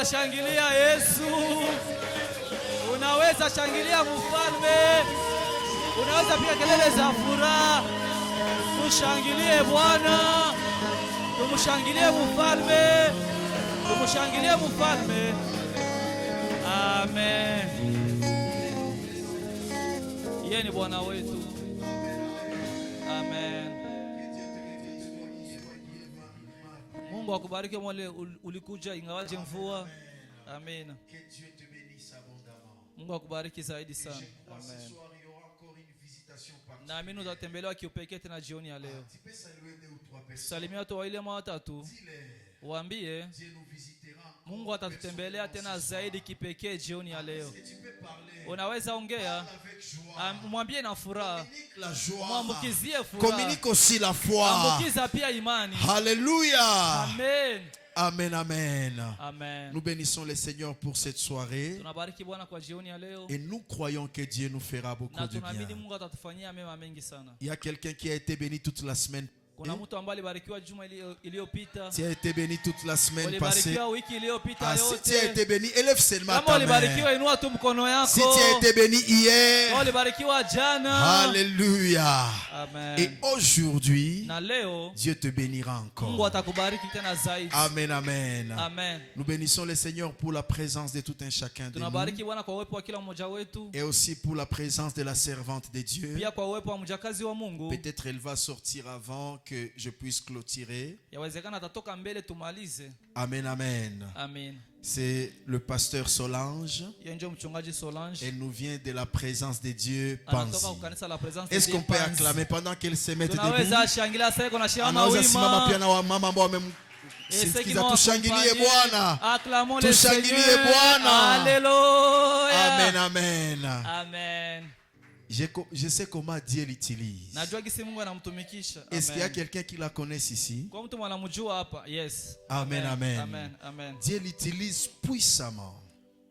Unaweza shangilia Yesu. Unaweza shangilia mfalme. Unaweza piga kelele za furaha. Tushangilie Bwana. Tumshangilie mfalme. Tumshangilie mfalme. Amen. Yeye ni Bwana wetu. Amen. Mungu akubariki mwale ulikuja ingawaje mvua. Amen. Mungu akubariki zaidi sana. Amen. Na amini utatembelewa kiupekee tena jioni ya leo. Salimia watu wawili ama watatu. Waambie Mungu atatutembelea tena zaidi kipekee jioni ya leo. Unaweza ongea, mwambie na furaha. Mwambukizie furaha. Communique aussi la foi. Ambukiza pia imani. Alléluia. Amen. Amen, amen. Amen. Nous bénissons le Seigneur pour cette soirée. Tunabariki Bwana kwa jioni ya leo. Et nous croyons que Dieu nous fera beaucoup Na de bien. tunaamini Mungu atatufanyia mema mengi sana. Il y a quelqu'un qui a été béni toute la semaine. Kuna mtu ambaye alibarikiwa juma iliyopita. Tu as été béni toute la semaine passée. Ulibarikiwa wiki iliyopita Ah, yote. si tu as été béni, élève seulement Kama ta ulibarikiwa main. inua tu mkono yako. Si tu as été béni hier. Ulibarikiwa jana. Alléluia. Amen. Et aujourd'hui, Na leo Dieu te bénira Mungu encore. atakubariki tena zaidi. Amen, amen. Amen. Nous bénissons le Seigneur pour la présence de tout un chacun de nous. Tunabariki Bwana kwa uwepo wa kila mmoja wetu. Et aussi pour la présence de la servante de Dieu. Pia kwa uwepo wa mjakazi wa Mungu. Peut-être elle va sortir avant que je puisse clôturer. Yawezekana atatoka mbele tumalize. Amen, amen. Amen. C'est le pasteur Solange. Yeye ndio mchungaji Solange. Elle nous vient de la présence de Dieu. Anatoka Panzi. kwa kanisa la Presence de Est-ce Dieu qu'on peut Panzi. acclamer pendant qu'elle se met debout? Tunaweza shangilia sasa kuna shamba Anaweza simama pia wima. na wamama ambao wamemsikiza. Tushangilie Bwana. Acclamons le Tushangilie Seigneur. Bwana. Alléluia. Amen, amen. Amen. Je sais comment Dieu l'utilise. Najua gisi Mungu anamtumikisha. Est-ce qu'il y a quelqu'un qui la connaisse ici? Kwa mtu mwanamjua hapa? Yes. Amen, amen. Amen. Amen. Dieu l'utilise puissamment.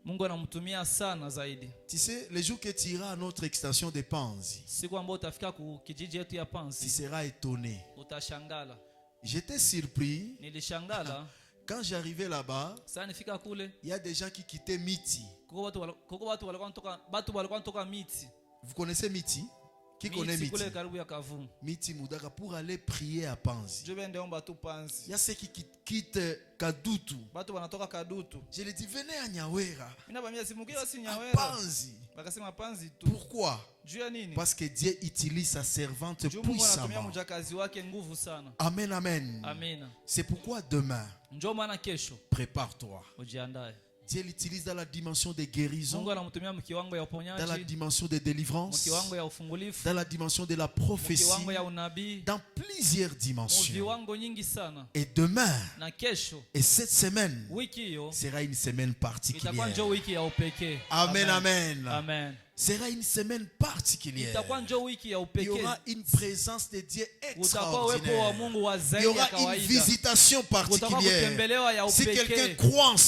Mungu anamtumia sana zaidi. Tu sais, le jour que tu iras à notre extension de Panzi, Siku ambayo utafika ku kijiji yetu ya tu Panzi, seras étonné. utashangala. J'étais surpris Nilishangala quand j'arrivais là-bas. sasa nifika kule. Il y a des gens qui quittaient Miti. Kuko watu walikuwa wanatoka Miti. Vous connaissez Miti? Qui connaît Miti? Kule karibu ya Kavumu. Miti Moudaka pour aller prier à Panzi. Je bende omba tu Panzi. Il y a ceux qui quittent Kadutu. Watu wanatoka Kadutu. Je lui dis venez à Nyawera. Mimi naambia simukia si À Nyawera. Panzi. Bakasema Panzi tu. Pourquoi? Juu ya nini? Parce que Dieu utilise sa servante Juu Mungu anatumia puissamment. mjakazi wake nguvu sana. Amen, amen. Amina. C'est pourquoi demain, Njoo maana kesho prépare-toi. ujiandae. Dieu l'utilise dans la dimension de guérison, Mungu anamtumia mkiwango ya dans la uponyaji, dimension de délivrance, mkiwango ya ufungulifu, dans la dimension de la prophétie, mkiwango ya unabii, dans plusieurs dimensions. viwango nyingi sana. Et demain, Na kesho et cette semaine, wiki hiyo sera une semaine itakuwa particulière. njoo wiki ya upekee. Amen, amen. Amen. Sera une semaine particulière. Itakuwa njoo wiki ya Il y upekee. aura une présence de Dieu Utakuwa uwepo wa extraordinaire. Mungu wa Il y zaidi ya aura une kawaida. visitation Utakuwa particulière. kutembelewa ya Si upekee. quelqu'un croit en Kama mtu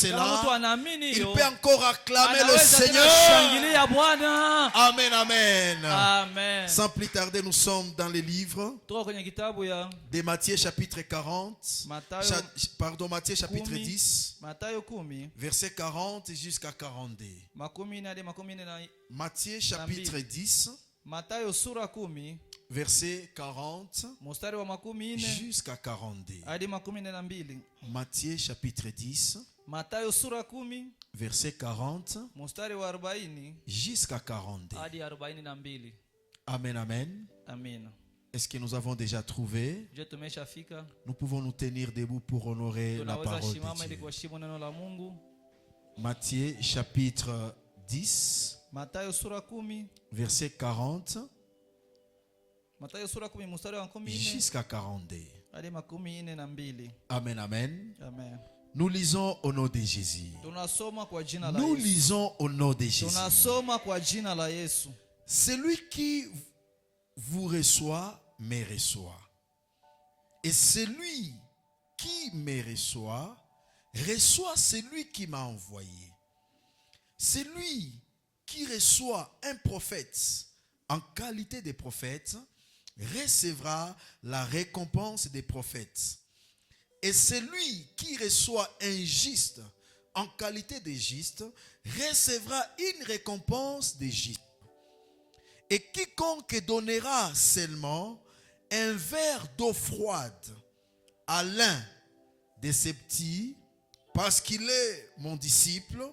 cela, anaamini il hiyo, peut encore acclamer le anaweza tena Seigneur. kushangilia Bwana. Amen, amen. Amen. Sans plus tarder, nous sommes dans les livres Toka kwenye kitabu ya de Matthieu chapitre 40. Matthieu chapitre 10, Mathayo 10 verset 40 jusqu'à 42. makumi nne hadi makumi nne na Matthieu chapitre 10, Mathayo sura 10 verset 40 mstari wa makumi nne jusqu'à 42. hadi makumi nne na mbili. Matthieu chapitre 10, Mathayo sura 10 verset 40 mstari wa 40 jusqu'à 42. hadi 42. Amen, amen. Amina. Est-ce que nous avons déjà trouvé? Je tumeshafika. Nous pouvons nous tenir debout pour honorer la Tunaweza parole simama de ili Dieu. kuheshimu neno la Mungu. Matthieu chapitre 10, Mathayo sura 10 verset 40 Mathayo sura 10 mstari wa 14 jusqu'à 42. hadi makumi nne na mbili. Amen, amen. Amen. Nous lisons au nom de Jésus. Tunasoma kwa jina la Nous Yesu. lisons au nom de Jésus. Tunasoma kwa jina la Yesu. Celui qui vous reçoit, me reçoit. Et celui qui me reçoit, reçoit celui qui m'a envoyé. Celui qui reçoit un prophète en qualité de prophète, recevra la récompense des prophètes. Et celui qui reçoit un juste en qualité d'Égypte, recevra une récompense d'Égypte. Et quiconque donnera seulement un verre d'eau froide à l'un de ses petits, parce qu'il est mon disciple,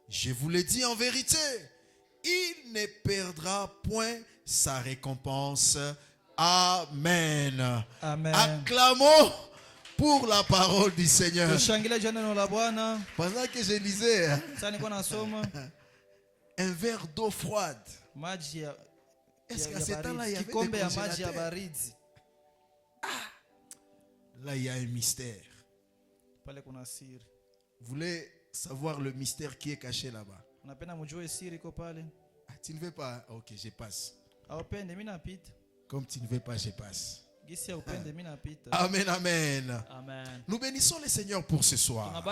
je vous le dis en vérité, il ne perdra point sa récompense. Amen. Amen. Acclamons pour la parole du Seigneur. Pendant que je lisais, un verre d'eau froide. Est-ce qu'à ce temps-là, il y avait des congélateurs? Là, il y a un mystère. Vous voulez savoir le mystère qui est caché là-bas? Ah, tu ne veux pas? Ok, je passe. Comme tu ne veux pas, je passe. Amen, amen. Amen. Nous bénissons le Seigneur pour ce soir.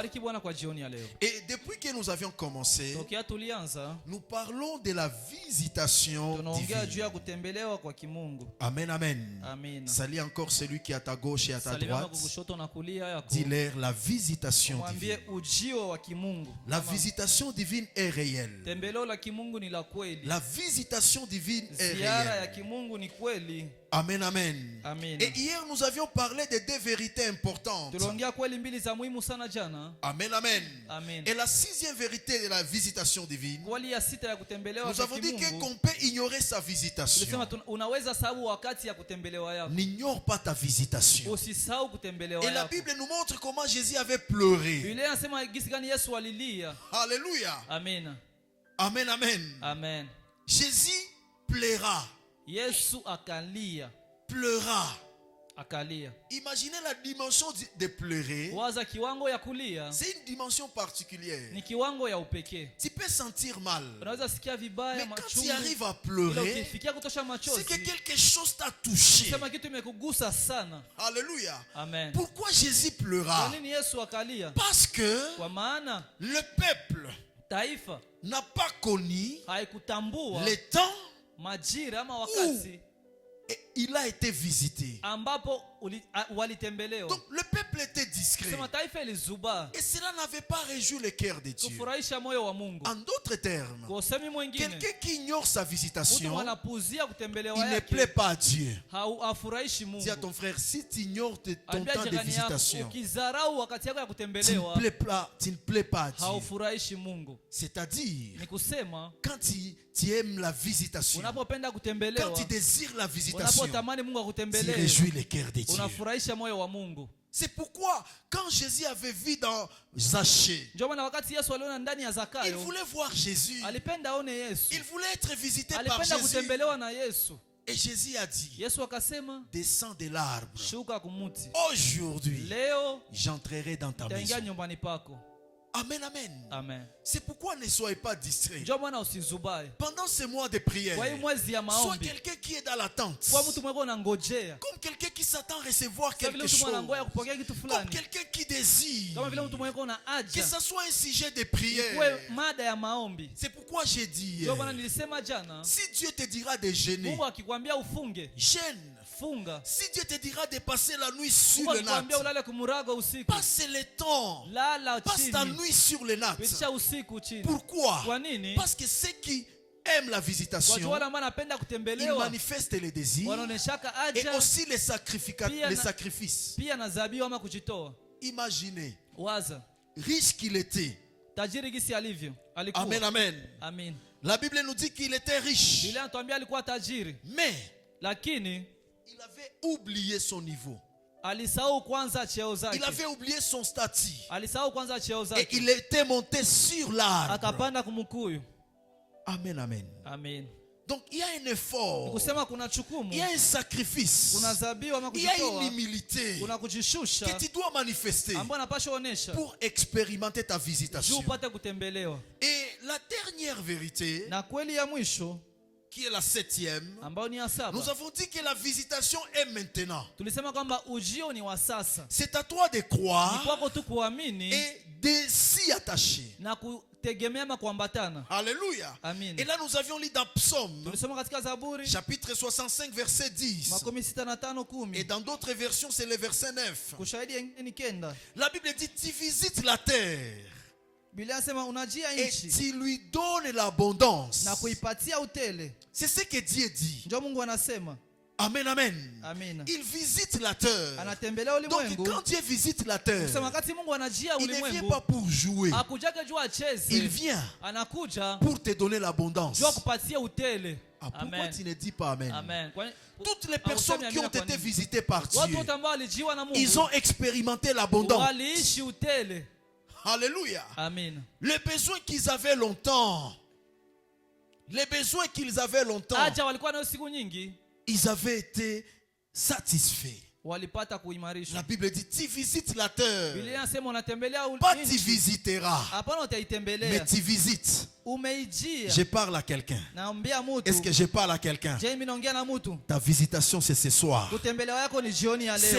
Et depuis que nous avions commencé, nous parlons de la visitation divine. Amen, amen. Salut encore celui qui est à ta gauche et à ta droite. Dis-leur la visitation divine. La visitation divine est réelle. La visitation divine est réelle. Amen, amen. Amen. Et hier, nous avions parlé de deux vérités importantes. Amen, amen. Amen. Et la sixième vérité de la visitation divine, nous avons dit qu'on peut ignorer sa visitation. N'ignore pas ta visitation. Et la Bible nous montre comment Jésus avait pleuré. Alléluia. Amen. Amen, amen. Amen. Jésus pleura. Yesu akalia. Pleura. Akalia. Imaginez la dimension de pleurer. Waza kiwango ya kulia. C'est une dimension particulière. Ni kiwango ya upekee. Tu peux sentir mal. Unaweza sikia vibaya, mais quand tu arrives à pleurer, c'est que quelque chose t'a touché. Sema kitu imekugusa sana. Alléluia. Amen. Pourquoi Jésus pleura? Kwa nini Yesu akalia? Parce que kwa maana le peuple taifa n'a pas connu haikutambua le temps majira ama wakati il a été visité. Ambapo walitembelewa. Donc le peuple était discret. Sema taifa ilizuba. Et cela n'avait pas réjoui le cœur de Dieu. Kufurahisha moyo wa Mungu. En d'autres termes, kwa usemi mwingine, quelqu'un qui ignore sa visitation, kutembelewa il ne plaît pas à Dieu. Hafurahishi Mungu. Dis à ton frère, si tu ignores ton temps de visitation, ukizarau wakati yako ya tu kutembelewa, ne plais pas à Dieu. Haufurahishi Mungu. C'est-à-dire, ni kusema quand tu aimes la visitation, unapopenda kutembelewa, quand tu désires la visitation, unapotamani Mungu tu akutembelee, réjouis le cœur de Dieu. unafurahisha moyo wa Mungu. C'est pourquoi quand Jésus avait vu dans Zachée, ndio maana wakati Yesu aliona ndani ya Zakayo, il voulait voir Jésus. Alipenda aone Yesu. Il voulait être visité par Alipenda Jésus. kutembelewa na Yesu. Et Jésus a dit, Yesu akasema, descends de l'arbre. shuka kumuti. Aujourd'hui, leo j'entrerai dans ta taingia maison. nyumbani pako. Amen, amen. Amen. C'est pourquoi ne soyez pas distraits. Ndio maana usizubae. Pendant ces mois de prière, Kwa hii mwezi ya sois maombi, quelqu'un qui est dans l'attente. kwa mtu mweko unangojea. Comme quelqu'un qui s'attend à recevoir Kama vile quelque mtu chose. mwanangoya kupokea kitu Comme fulani. quelqu'un qui désire Kama vile mtu mweko na que haja. ce soit un sujet de prière. Kwa mada ya maombi. C'est pourquoi j'ai dit Ndio maana hier, nilisema jana, si Dieu te dira de jeûner, Mungu akikwambia ufunge, gêne. funga. Si Dieu te dira de passer la nuit sur Mungu le nat, akikwambia ulale kumurago usiku, passe le temps. lala Passe ta chini. nuit sur le nat. Pitisha usiku chini. Pourquoi? Kwa nini? Parce que ceux qui aiment la Watu visitation, wale ambao wanapenda ils kutembelewa, manifestent les désirs wanaoneshaka et haja, aussi les sacrifices. pia na zabihu ama kujitoa. Imaginez, Waza riche qu'il était. tajiri gisi alivyo, alikuwa. Amen, amen. Amen. La Bible nous dit qu'il était riche. Biblia inatuambia alikuwa tajiri, Mais lakini il avait oublié son niveau. alisahau kwanza cheo Il zake. avait oublié son statut. Alisahau kwanza cheo Et zake. il était monté sur l'arbre. Akapanda kumkuyu. Amen, amen. Amen. Donc il y a un effort. Kusema kuna chukumu, Il y a un sacrifice. kuna zabihu ama Il y a kujitoa, une humilité kuna kujishusha que tu dois manifester ambayo napasha onesha pour expérimenter ta juu visitation. upate kutembelewa. Et la dernière vérité, Na kweli ya mwisho qui est la septième, ambayo ni ya saba, nous avons dit que la visitation est maintenant. tulisema kwamba ujio ni wa sasa. C'est à toi de Ni croire kwako tu kuamini et de s'y attacher. na kutegemea ama kuambatana. Alléluia. Amen. Et là, nous avions lu dans Psaume, Tulisoma katika Zaburi chapitre 65, verset 10. 65:10. Et dans d'autres versions, c'est le verset 9. Kushahidi yengine ni kenda. La Bible dit, tu visites la terre Et tu lui donnes l'abondance. C'est ce que Dieu dit. Amen, amen. Il visite la terre. Donc quand Dieu visite la terre, il ne vient pas pour jouer. Il vient pour te donner l'abondance. Pourquoi tu ne dis pas amen? Toutes les personnes qui ont été visitées par Dieu, ils ont expérimenté l'abondance. Alléluia. Amen. Les besoins qu'ils avaient longtemps, ils avaient été satisfaits. La Bible dit, tu visites la terre. Pas tu visiteras, mais tu visites. Je parle à quelqu'un. Est-ce que je parle à quelqu'un? Ta visitation c'est ce soir. C'est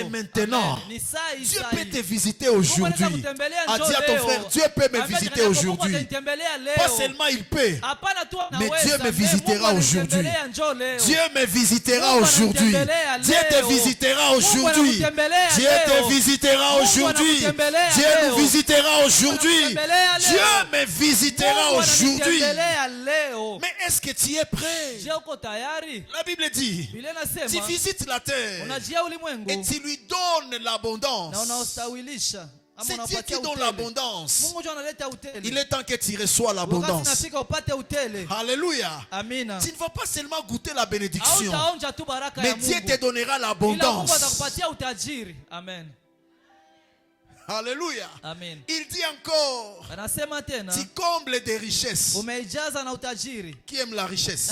maintenant. Dieu peut te visiter aujourd'hui. A dit à ton frère, Dieu peut me visiter aujourd'hui. Pas seulement il peut, mais Dieu me visitera aujourd'hui. Dieu me visitera aujourd'hui. Dieu te visitera aujourd'hui. Dieu te visitera aujourd'hui. Dieu nous visitera aujourd'hui. Dieu me visitera aujourd'hui. Mais est-ce que tu es prêt? La Bible dit, tu visites la terre et tu lui donnes l'abondance. C'est Dieu qui donne l'abondance. Il est temps que tu reçois l'abondance. Alléluia. Tu ne vas pas seulement goûter la bénédiction, mais Dieu te donnera l'abondance. Amen. Alléluia. Amen. Il dit encore, tu combles des richesses. Qui aime la richesse?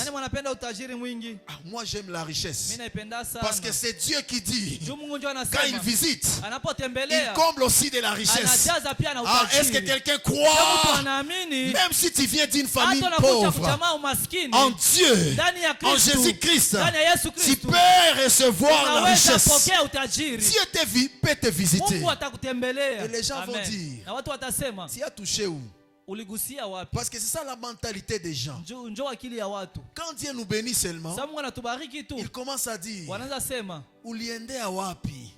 Moi j'aime la richesse. Parce que c'est Dieu qui dit, quand il visite, il comble aussi de la richesse. Est-ce que quelqu'un croit? Même si tu viens d'une famille pauvre, en Dieu, en Jésus-Christ, tu peux recevoir la richesse. Dieu peut te visiter. Et les gens vont dire, tu as touché où? Parce que c'est ça la mentalité des gens. Quand Dieu nous bénit seulement, il commence à dire, uliende awapi?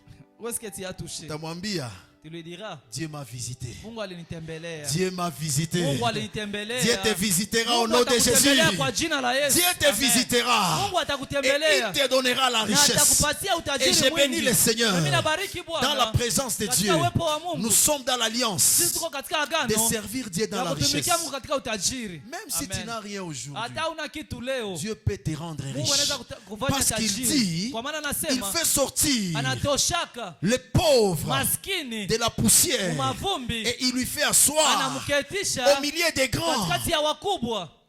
Tamwambia, tu lui diras, Dieu m'a visité. Dieu m'a visité. Dieu te visitera au nom de Jésus. Dieu te visitera. Et il te donnera la richesse. Et je bénis le Seigneur. Dans la présence de Dieu, nous sommes dans l'alliance de servir Dieu dans la richesse. Même si tu n'as rien aujourd'hui, Dieu peut te rendre riche. Parce qu'il dit, il fait sortir les pauvres de la poussière et il lui fait asseoir au milieu des grands.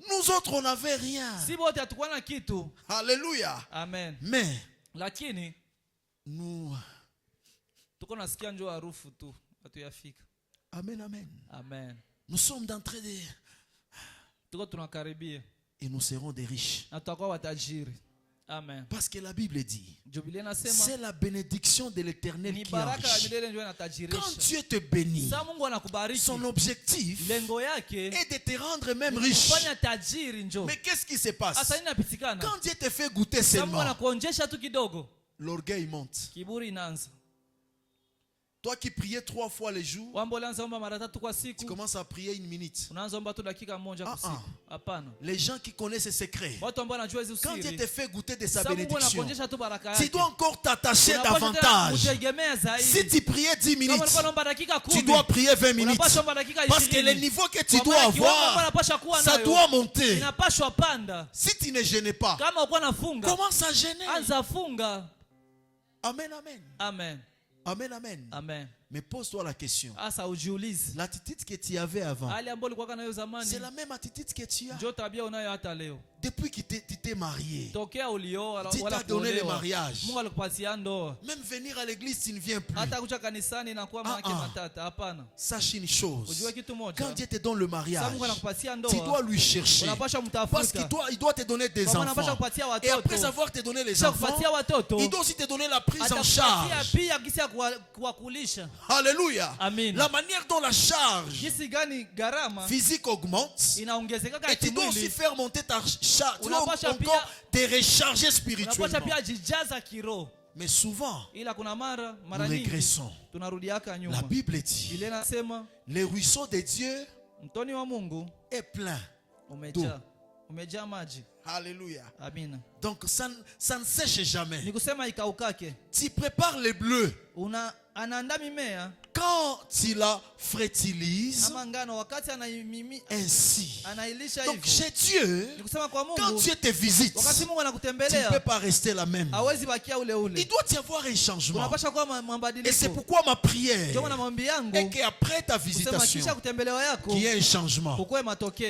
Nous autres on n'avait rien. Alléluia. Amen. Mais nous Amen, amen. Amen. Nous sommes d'entrée et nous serons des riches. Amen. Parce que la Bible dit, c'est la bénédiction de l'Éternel qui enrichit. Quand Dieu te bénit, son objectif est de te rendre même riche. Mais qu'est-ce qui se passe? Quand Dieu te fait goûter seulement, l'orgueil monte. Toi qui priais 3 fois le jour, tu commences à prier 1 minute. Les gens qui connaissent ces secrets, quand Dieu te fait goûter de sa bénédiction, tu dois encore t'attacher davantage. Si tu priais 10 minutes, tu dois prier 20 minutes. Parce que le niveau que tu dois avoir, ça doit monter. Si tu ne gênes pas, commence à gêner. Amen, amen. Amen. Amen, amen. Amen. Mais pose-toi la question. L'attitude que tu avais avant, c'est la même attitude que tu as. Depuis que tu t'es marié, Dieu t'a donné le mariage. Même venir à l'église, tu ne viens plus. Sache une chose. Quand Dieu te donne le mariage, tu dois lui chercher. Parce qu'il doit te donner des enfants. Et après avoir te donné les enfants, il doit aussi te donner la prise en charge. Alléluia. Amen. La manière dont la charge physique augmente, et tu dois aussi faire monter ta charge. Tu dois encore te recharger spirituellement. Mais souvent, nous régressons. La Bible dit, les ruisseaux de Dieu mtoni wa Mungu est plein umejaa maji. Alléluia. Amina. Donc ça ne sèche jamais. Ni kusema ikaukake. Tu prépares les bleus. Anaandaa mimea. Quand il la fertilise, ainsi. Donc chez Dieu, quand Dieu te visite, tu ne peux pas rester la même. Il doit y avoir un changement. Et c'est pourquoi ma prière est qu'après ta visitation, qu'il y ait un changement.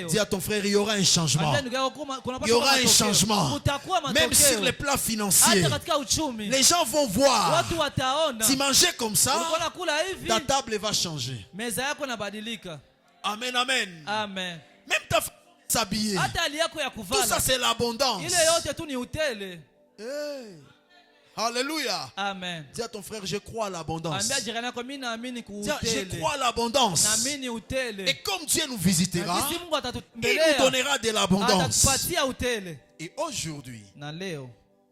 Dis à ton frère, il y aura un changement. Il y aura un changement. Même sur les plans financiers, les gens vont voir. Tu mangeais comme ça, ta table va changer. Amen, amen. Amen. Même ta femme s'habiller. Tout ça c'est l'abondance. Hey. Alléluia. Amen. Dis à ton frère, je crois à l'abondance. Dis, je crois à l'abondance. Et comme Dieu nous visitera, il nous donnera de l'abondance. Et aujourd'hui,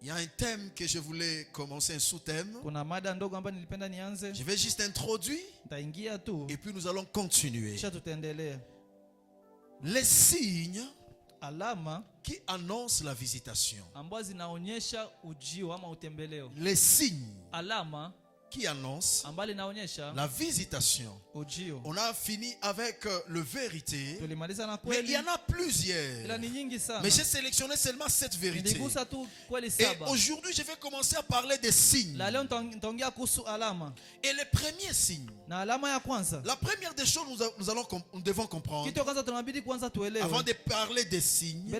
il y a un thème que je voulais commencer, un sous-thème. Je vais juste introduire et puis nous allons continuer. Les signes qui annoncent la visitation. Les signes qui annonce la visitation. On a fini avec le vérité, mais il y en a plusieurs. Mais j'ai sélectionné seulement 7 vérités. Et aujourd'hui, je vais commencer à parler des signes. Et les premiers signes, la première des choses nous devons comprendre, avant de parler des signes,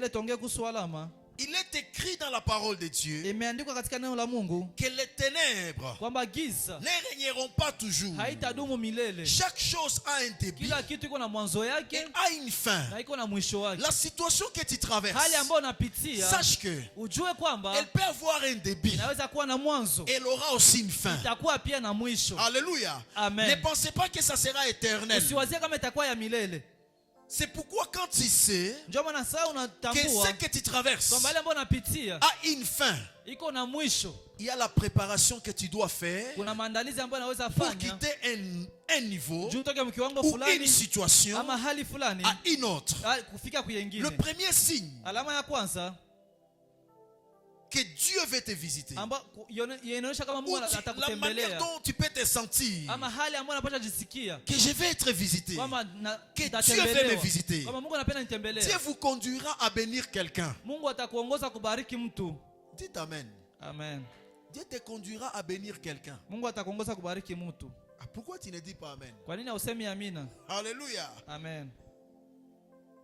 il est écrit dans la parole de Dieu que les ténèbres ne régneront pas toujours. Chaque chose a un début et a une fin. La situation que tu traverses, sache que elle peut avoir un début et elle aura aussi une fin. Alléluia. Ne pensez pas que ça sera éternel. C'est pourquoi quand tu sais que ce que tu traverses a une fin, il y a la préparation que tu dois faire pour quitter un niveau ou une situation à une autre. Le premier signe que Dieu veut te visiter, la manière dont tu peux te sentir que je vais être visité, que Dieu veut me visiter. Dieu vous conduira à bénir quelqu'un. Dites Amen. Amen. Dieu te conduira à bénir quelqu'un. Pourquoi tu ne dis pas Amen? Alléluia. Amen.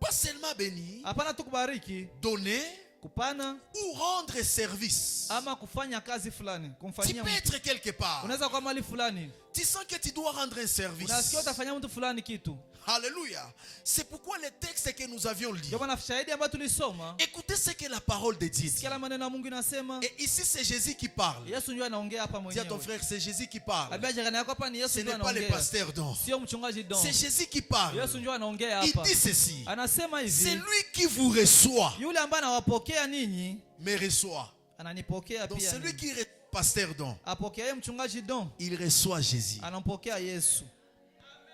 Pas seulement bénir, donner kupana ou rendre service. Ama kufanya kazi fulani, kumfanyia. Tu peux être quelque part. Unaweza kuwa mahali fulani. Tu sens que tu dois rendre un service. Unasikia utafanyia mtu fulani kitu. Alléluia. C'est pourquoi les textes que nous avions lus. Écoutez ce que la parole de Dieu dit. Et ici c'est Jésus qui parle. Dis à ton frère, c'est Jésus qui parle. Ce n'est pas le pasteur donc. C'est Jésus qui parle. Il dit ceci. C'est lui qui vous reçoit. Me reçoit. Donc celui qui reçoit pasteur donc, il reçoit Jésus.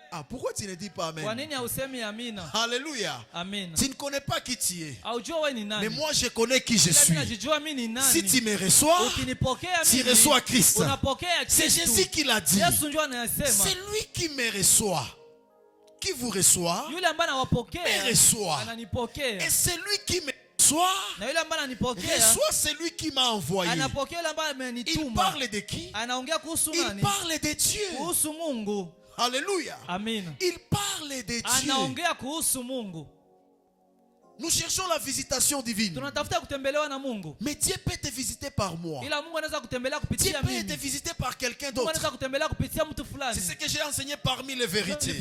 Ah, pourquoi tu ne dis pas Amen? Alléluia. Amen. Tu ne connais pas qui tu es. Mais moi je connais qui je suis. Si tu me reçois, tu reçois Christ. C'est Jésus qui l'a dit. C'est lui qui me reçoit. Qui vous reçoit, me reçoit. Et c'est lui qui me reçoit celui qui m'a envoyé. Il parle de qui? Il parle de Dieu. Alléluia. Amen. Il parle de Dieu. Nous cherchons la visitation divine. Mais Dieu peut te visiter par moi. Dieu peut te visiter par quelqu'un d'autre. C'est ce que j'ai enseigné parmi les vérités.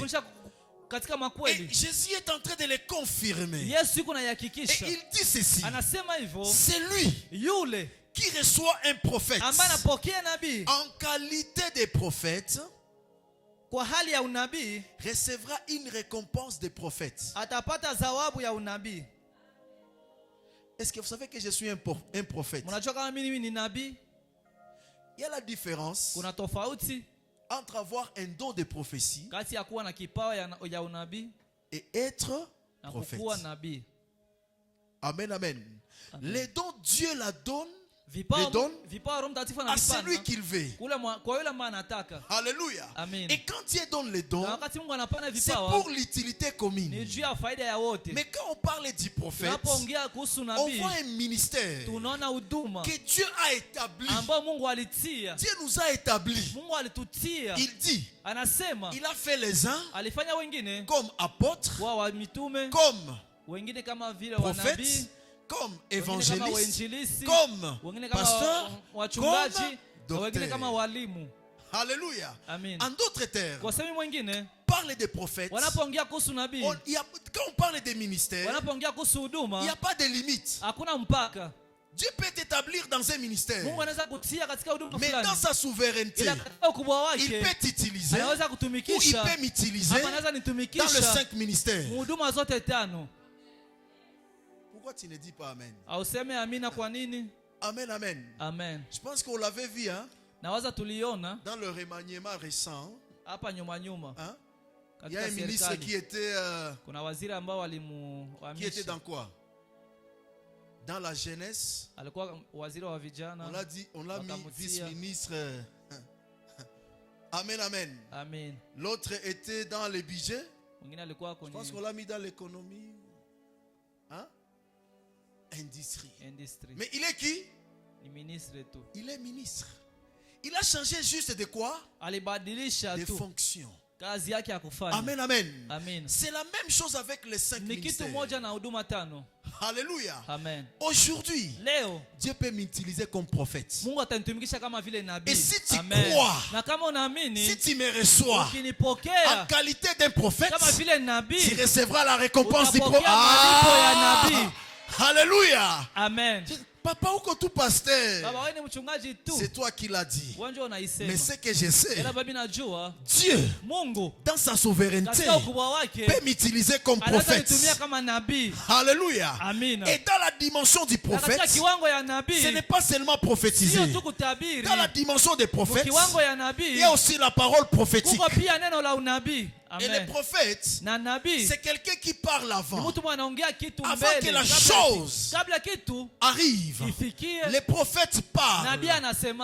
Et Jésus est en train de les confirmer. Et il dit ceci. C'est lui qui reçoit un prophète en qualité de prophète. Recevra une récompense des prophètes. Est-ce que vous savez que je suis un prophète? Il y a la différence entre avoir un don de prophétie et être prophète. Amen, amen. Les dons, Dieu la donne. Les donne à celui qu'il veut. Alléluia. Et quand Dieu donne les dons, c'est pour l'utilité commune. Mais quand on parle du prophète, on voit un ministère que Dieu a établi. Dieu nous a établi. Il dit, il a fait les uns comme apôtres, comme prophètes, comme évangéliste, comme pasteur, comme docteur. Alléluia. En d'autres termes, parler des prophètes, quand on parle des ministères, il n'y a pas de limite. Dieu peut t'établir dans un ministère, mais dans sa souveraineté, il peut t'utiliser ou il peut m'utiliser dans les 5 ministères. Pourquoi tu ne dis pas Amen? Amen, amen. Amen. Je pense qu'on l'avait vu dans le remaniement récent. Il y a un ministre qui était dans quoi? Dans la jeunesse. On l'a dit, on l'a mis vice-ministre. Amen, amen. Amen. L'autre était dans les budgets. Je pense qu'on l'a mis dans l'économie. Industrie. Mais il est qui? Il est ministre. Il a changé juste de quoi? Des fonctions. Amen, amen. Amen. C'est la même chose avec les 5 ministères. Alléluia. Amen. Aujourd'hui, Dieu peut m'utiliser comme prophète. Et si tu Amen. crois, si tu me reçois en qualité d'un prophète, tu recevras la récompense du prophète. Alléluia. Amen. Papa ou tout pasteur, c'est toi qui l'as dit. Mais ce que je sais, Dieu, dans sa souveraineté, peut m'utiliser comme prophète. Alléluia. Et dans la dimension du prophète, ce n'est pas seulement prophétiser. Dans la dimension des prophètes, il y a aussi la parole prophétique. Et le prophète, c'est quelqu'un qui parle avant que la chose arrive. Les prophètes parlent.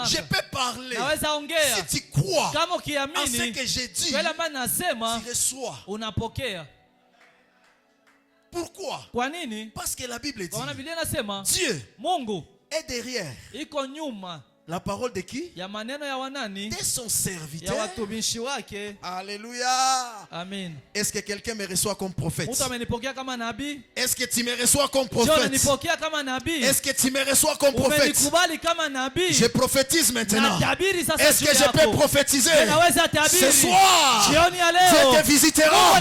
Je peux parler. Si tu crois à ce que j'ai dit, tu reçois. Pourquoi? Parce que la Bible dit Dieu est derrière la parole de qui? De son serviteur. Alléluia. Amen. Est-ce que quelqu'un me reçoit comme prophète? Est-ce que tu me reçois comme prophète? Est-ce que tu me reçois comme prophète? Je prophétise maintenant. Est-ce que je peux prophétiser? Ce soir, Dieu te visitera.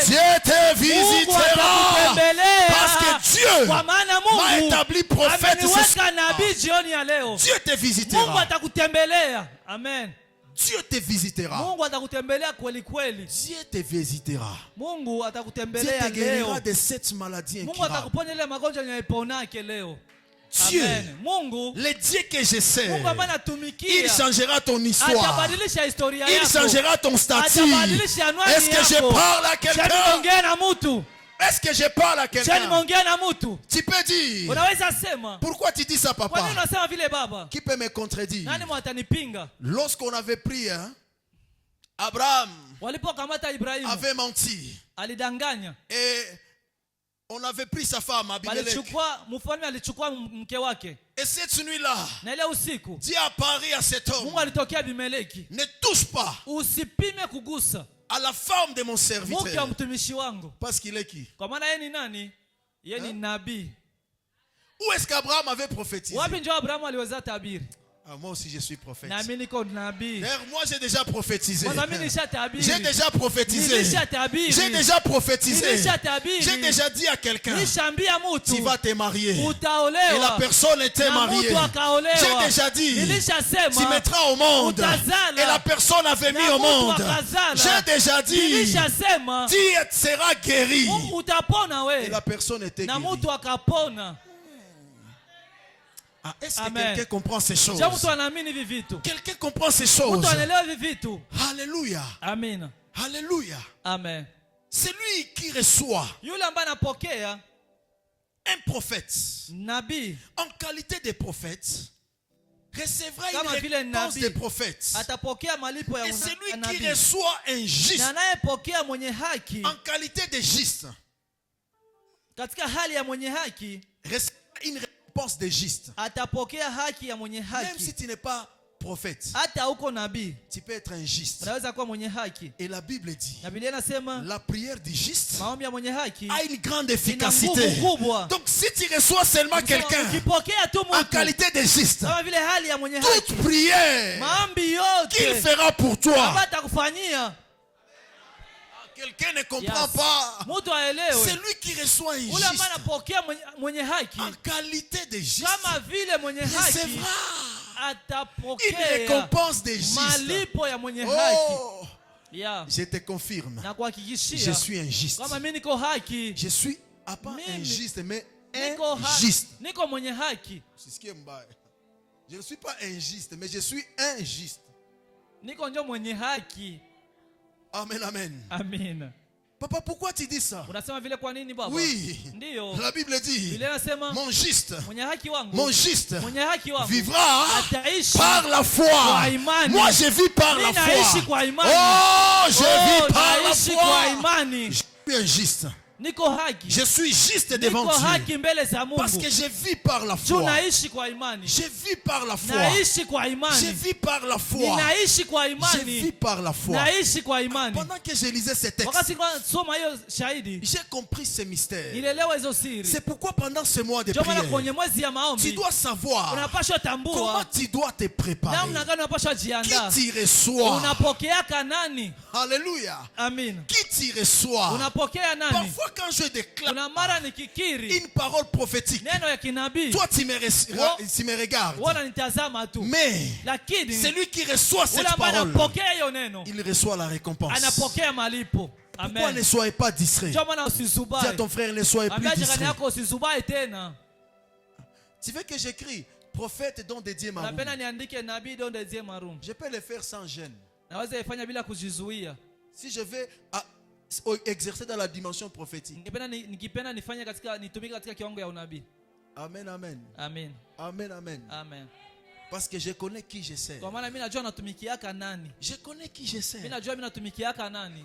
Dieu te visitera. Parce que Dieu m'a établi prophète. Dieu te visitera. Amen. Dieu te visitera. Dieu te visitera. Dieu te guérira de cette maladie incurable. Dieu, le Dieu que je sais, il changera ton histoire. Il changera ton statut. Est-ce que je parle à quelqu'un? Est-ce que je parle à quelqu'un? Tu peux dire. Pourquoi tu dis ça, papa? Qui peut me contredire? Lorsqu'on avait pris, Abraham avait menti. Et on avait pris sa femme, Abimelech. Et cette nuit-là, Dieu a parlé à cet homme. Ne touche pas à la femme de mon serviteur. Parce qu'il est qui? Où est-ce qu'Abraham avait prophétisé? Moi aussi je suis prophète. D'ailleurs, moi j'ai déjà prophétisé. J'ai déjà prophétisé. J'ai déjà prophétisé. J'ai déjà dit à quelqu'un, tu vas te marier. Et la personne était mariée. J'ai déjà dit, tu mettras au monde. Et la personne avait mis au monde. J'ai déjà dit, tu seras guéri. Et la personne était guérie. Est-ce que quelqu'un comprend ces choses? Quelqu'un comprend ces choses? Alléluia. Amen. Alléluia. Amen. Celui qui reçoit un prophète nabi en qualité de prophète recevra une récompense des prophètes. Et celui qui reçoit un juste en qualité de juste recevra une récompense de juste. Même si tu n'es pas prophète, tu peux être un juste. Et la Bible dit, la prière du juste a une grande efficacité. Donc si tu reçois seulement quelqu'un en qualité de juste, toute prière qu'il fera pour toi, quelqu'un ne comprend pas. C'est lui qui reçoit un juste en qualité de juste recevra une récompense des justes. Oh, je te confirme, je suis un juste. Je suis pas un juste, mais un juste. Je ne suis pas un juste, mais je suis un juste. Amen, amen. Amen. Papa, pourquoi tu dis ça? Oui, la Bible dit, mon juste vivra par la foi. Moi, je vis par la foi. Oh, je vis par la foi. Je suis un juste. Je suis juste devant Dieu parce que je vis par la foi. Je vis par la foi. Je vis par la foi. Je vis par la foi. Pendant que je lisais ce texte, j'ai compris ce mystère. C'est pourquoi pendant ce mois de prière, tu dois savoir comment tu dois te préparer. Qui tu reçois? Alléluia. Amen. Qui tu reçois? Parfois quand je déclare une parole prophétique, toi tu me regardes, mais celui qui reçoit cette parole, il reçoit la récompense. Pourquoi ne soyez pas distrait? Dis à ton frère, ne soyez plus distrait. Tu veux que j'écris prophète dont dédié ma room? Je peux le faire sans gêne. Si je vais exercer dans la dimension prophétique. Amen, amen. Amen. Amen, amen. Amen. Parce que je connais qui je sais. Je connais qui je sais.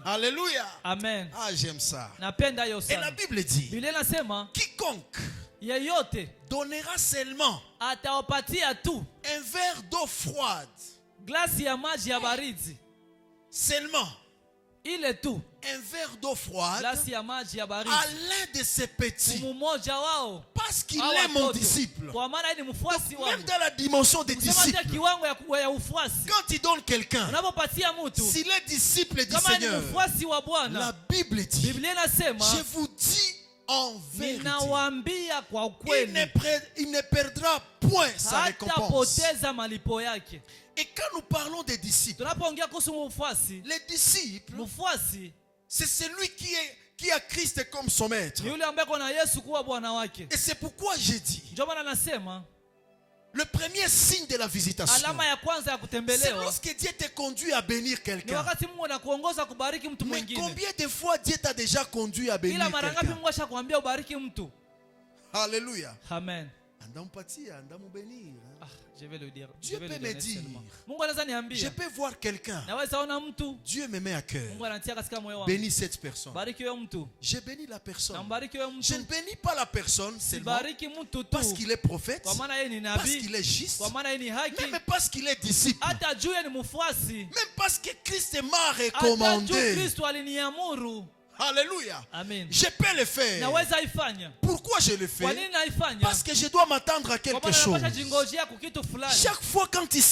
Alléluia. Amen. Ah, j'aime ça. Et la Bible dit, quiconque donnera seulement un verre d'eau froide, seulement un verre d'eau froide à l'un de ses petits, parce qu'il est mon disciple. Donc, même dans la dimension des disciples, quand il donne quelqu'un, s'il est disciple du Seigneur, la Bible dit, je vous dis en vérité, il ne perdra point sa récompense. Et quand nous parlons des disciples, les disciples, c'est celui qui a Christ comme son maître. Et c'est pourquoi j'ai dit, le premier signe de la visitation, c'est lorsque Dieu te conduit à bénir quelqu'un. Mais combien de fois Dieu t'a déjà conduit à bénir quelqu'un? Alléluia. Amen. Je vais le dire. Dieu peut me dire, je peux voir quelqu'un, Dieu me met à cœur, bénis cette personne. Je bénis la personne. Je ne bénis pas la personne seulement parce qu'il est prophète, parce qu'il est juste, même parce qu'il est disciple, même parce que Christ m'a recommandé. Alléluia. Amen. Je peux le faire. Pourquoi je le fais? Parce que je dois m'attendre à quelque chose. Chaque fois quand tu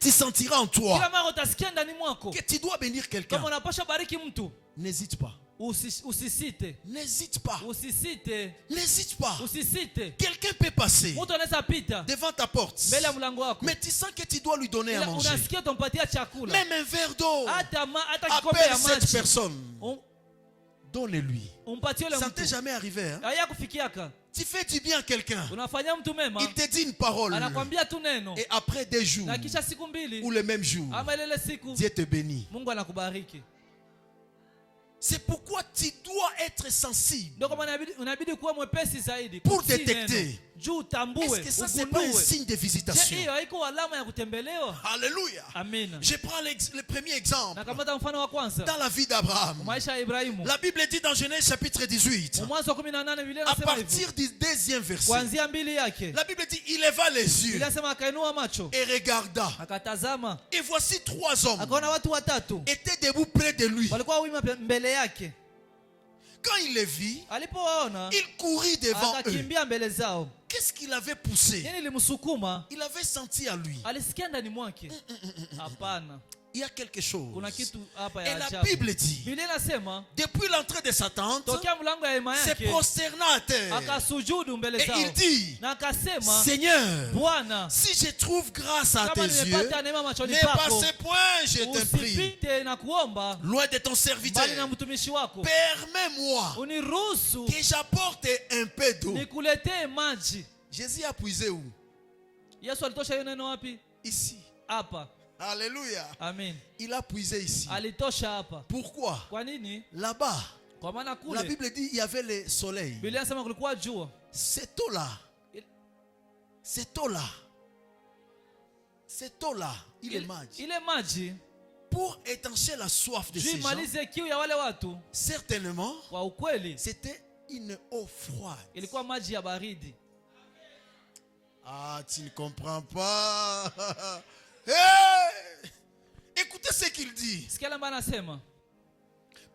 sentiras en toi que tu dois bénir quelqu'un, n'hésite pas. N'hésite pas. N'hésite pas. Quelqu'un peut passer devant ta porte, mais tu sens que tu dois lui donner à manger. Même un verre d'eau. Appelle cette personne. Donne-lui. Ça ne t'est jamais arrivé, hein? Tu fais du bien à quelqu'un, il te dit une parole, et après 2 jours ou le même jour, Dieu te bénit. C'est pourquoi tu dois être sensible pour détecter. Est-ce que ça, c'est pas un signe de visitation? Alléluia. Amen. Je prends le premier exemple. Dans la vie d'Abraham. La Bible dit dans Genèse chapitre 18. À partir du 2e verset. La Bible dit, il leva les yeux et regarda. Et voici 3 hommes étaient debout près de lui. Quand il les vit, il courut devant eux. Qu'est-ce qu'il avait poussé? Il avait senti à lui. Il y a quelque chose. Et la Bible dit, depuis l'entrée de sa tente, se prosterna à terre. Et il dit, Seigneur, si je trouve grâce à tes yeux, n'aie pas ce point, je te prie, loin de ton serviteur, permets-moi que j'apporte un peu d'eau. Jésus a puisé où? Ici. Alléluia. Amen. Il a puisé ici. Pourquoi? Là-bas, la Bible dit il y avait le soleil. Cette eau-là, il est maji. Pour étancher la soif de ces gens, certainement, c'était une eau froide. Ah, tu ne comprends pas. Hey! Écoutez ce qu'il dit.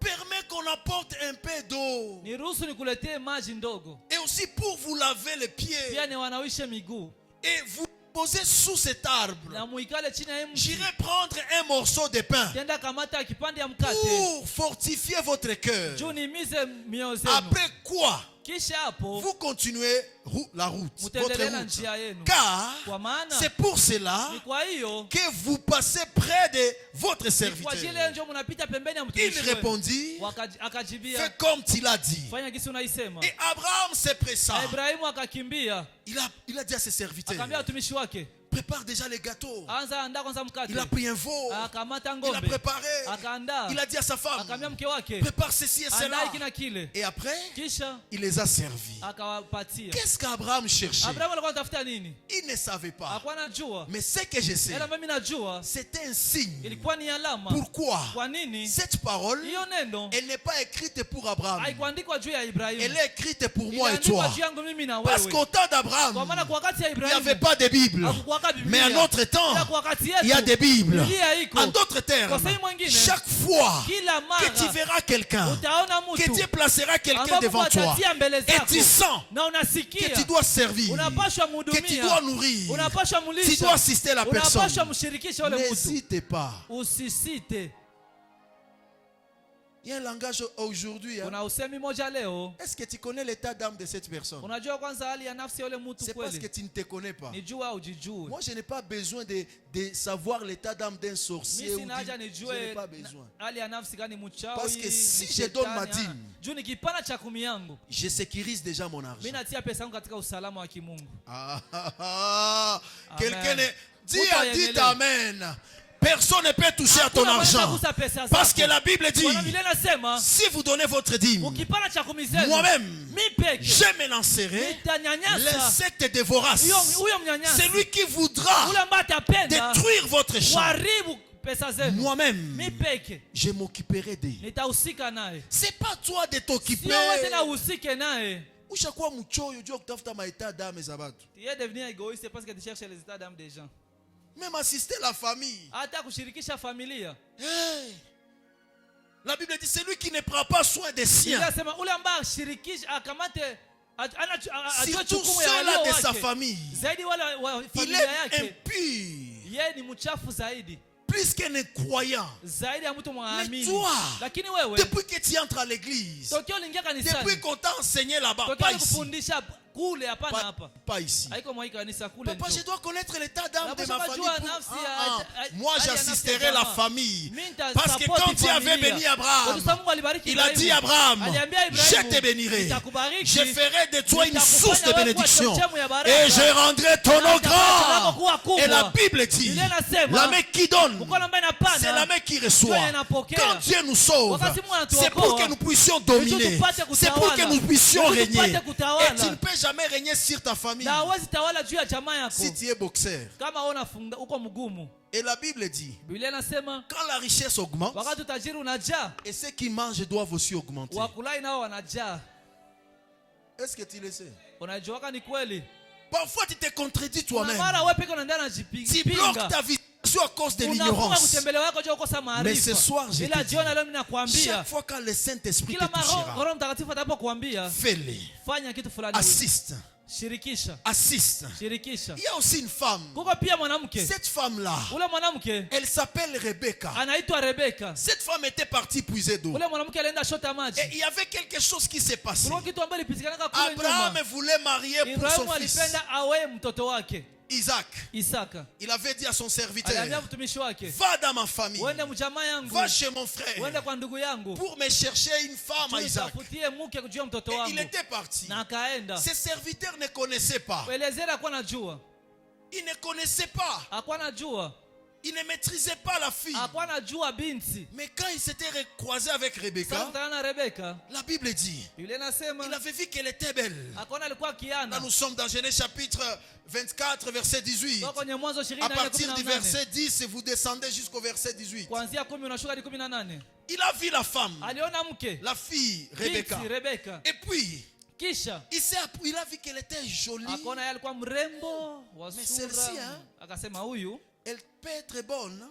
Permets qu'on apporte un peu d'eau. Et aussi pour vous laver les pieds. Et vous posez sous cet arbre. J'irai prendre un morceau de pain pour fortifier votre cœur. Après quoi, vous continuez la route, votre route. Car c'est pour cela que vous passez près de votre serviteur. Il répondit, fais comme tu l'as dit. Et Abraham s'est pressé. Il a dit à ses serviteurs, prépare déjà les gâteaux. Il a pris un veau. Il a préparé. Il a dit à sa femme, prépare ceci et cela. Et après, il les a servis. Qu'est-ce qu'Abraham cherchait? Il ne savait pas. Mais ce que je sais, c'était un signe. Pourquoi? Cette parole, elle n'est pas écrite pour Abraham. Elle est écrite pour moi et toi. Parce qu'au temps d'Abraham, il n'y avait pas de Bible. Mais en notre temps, il y a des Bibles. En d'autres termes, chaque fois que tu verras quelqu'un, que Dieu placera quelqu'un devant toi, et tu sens que tu dois servir, que tu dois nourrir, tu dois assister la personne, n'hésite pas. Il y a un langage aujourd'hui. Est-ce que tu connais l'état d'âme de cette personne? C'est parce que tu ne te connais pas. Moi, je n'ai pas besoin de savoir l'état d'âme d'un sorcier. Je n'ai pas besoin. Parce que si je donne ma dîme, je sécurise déjà mon argent. Quelqu'un dit Amen. Personne ne peut toucher à ton argent. Parce que la Bible dit, si vous donnez votre dîme, moi-même, je me lancerai l'insecte dévorace. Celui qui voudra détruire votre champ, moi-même, je m'occuperai d'eux. C'est pas toi de t'occuper. Ushakuwa mchoyo jua kutafuta maita d'âme za watu. Tu es devenu égoïste parce que tu cherches les états d'âme des gens. Même assister la famille. Hey. La Bible dit celui qui ne prend pas soin des siens, surtout ceux-là de sa famille, il est impur. Plus qu'un incroyant. Mais toi, depuis que tu entres à l'église, depuis qu'on t'a enseigné là-bas, pas ici, Pas ici. Papa, je dois connaître l'état d'âme de ma famille. Moi, j'assisterai la famille. Parce que quand Dieu avait béni Abraham, il a dit Abraham, je te bénirai. Je ferai de toi une source de bénédiction. Et je rendrai ton nom grand. Et la Bible dit, la main qui donne, c'est la main qui reçoit. Quand Dieu nous sauve, c'est pour que nous puissions dominer. C'est pour que nous puissions régner. Et tu ne peux jamais régner sur ta famille si tu es boxeur. Et la Bible dit, quand la richesse augmente, et ceux qui mangent doivent aussi augmenter. Est-ce que tu le sais? Parfois tu te contredis toi-même. Tu bloques ta vie à cause de l'ignorance. Mais ce soir, je te dis, chaque fois que le Saint-Esprit te touchera, fais-le. Assiste. Assiste. Il y a aussi une femme. Cette femme-là, elle s'appelle Rebecca. Cette femme était partie puiser d'eau. Et il y avait quelque chose qui s'est passé. Abraham voulait marier pour son fils Isaac. Il avait dit à son serviteur, va dans ma famille, va chez mon frère pour me chercher une femme à Isaac. Et il était parti. Ses serviteurs ne connaissaient pas. Ils ne connaissaient pas. Il ne maîtrisait pas la fille. Mais quand il s'était croisé avec Rebecca, la Bible dit, il avait vu qu'elle était belle. Là nous sommes dans Genèse chapitre 24 verset 18. À partir du verset 10 vous descendez jusqu'au verset 18. Il a vu la femme, la fille Rebecca. Et puis il a vu qu'elle était jolie. Mais celle-ci, elle peut être bonne.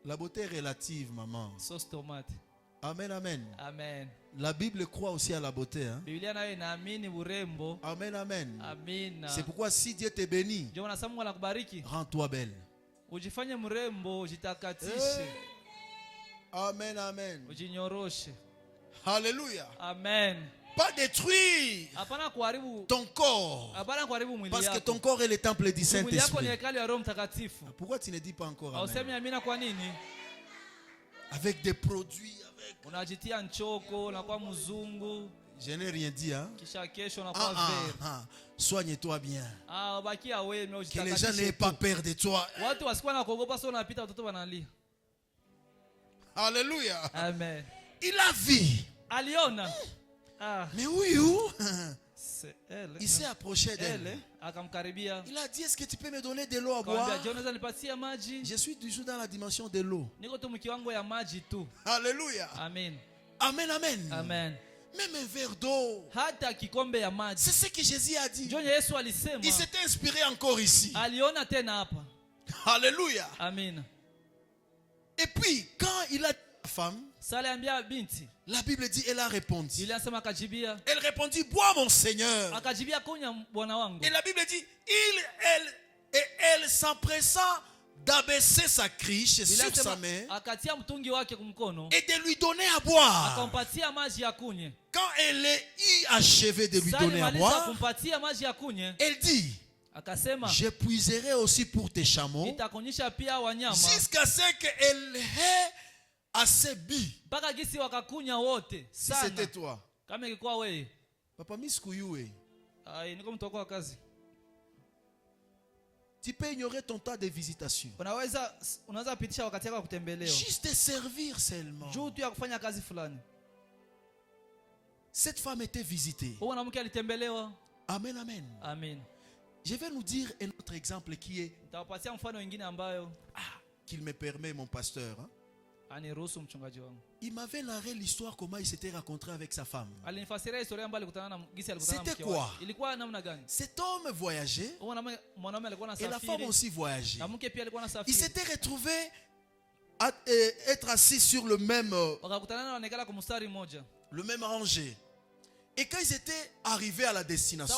La beauté est relative, maman. Amen, amen. Amen. La Bible croit aussi à la beauté. Hein? Amen, amen. C'est pourquoi si Dieu te bénit, rends-toi belle. Amen, amen. Alléluia. Amen. Pas détruire ton corps. Parce que ton corps est le temple du Saint-Esprit. Pourquoi tu ne dis pas encore amen? Avec des produits, je n'ai rien dit. Hein? Soigne-toi bien. Que les gens n'aient pas peur de toi. Alléluia. Amen. Il a vu. Mais oui, il s'est approché d'elle. Il a dit, est-ce que tu peux me donner de l'eau à boire? Je suis toujours dans la dimension de l'eau. Alléluia. Amen. Amen, amen. Amen. Même un verre d'eau. C'est ce que Jésus a dit. Il s'était inspiré encore ici. Alléluia. Amen. Et puis, quand il a dit à la femme, la Bible dit, elle a répondu. Elle répondit, bois mon Seigneur. Et la Bible dit, elle s'empressa d'abaisser sa criche sur sa main et de lui donner à boire. Quand elle est achevée de lui donner à boire, elle dit, je puiserai aussi pour tes chameaux jusqu'à ce qu'elle ait assez bu. Si c'était toi, Papa Miskouyoue, tu peux ignorer ton temps de visitation. Juste te servir seulement. Cette femme était visitée. Amen, amen. Amen. Je vais nous dire un autre exemple qui est qu'il me permet, mon pasteur. Hein? Il m'avait narré l'histoire comment il s'était rencontré avec sa femme. C'était quoi? Cet homme voyageait et la femme aussi voyageait. Ils s'étaient retrouvés à être assis sur le même rangé. Et quand ils étaient arrivés à la destination,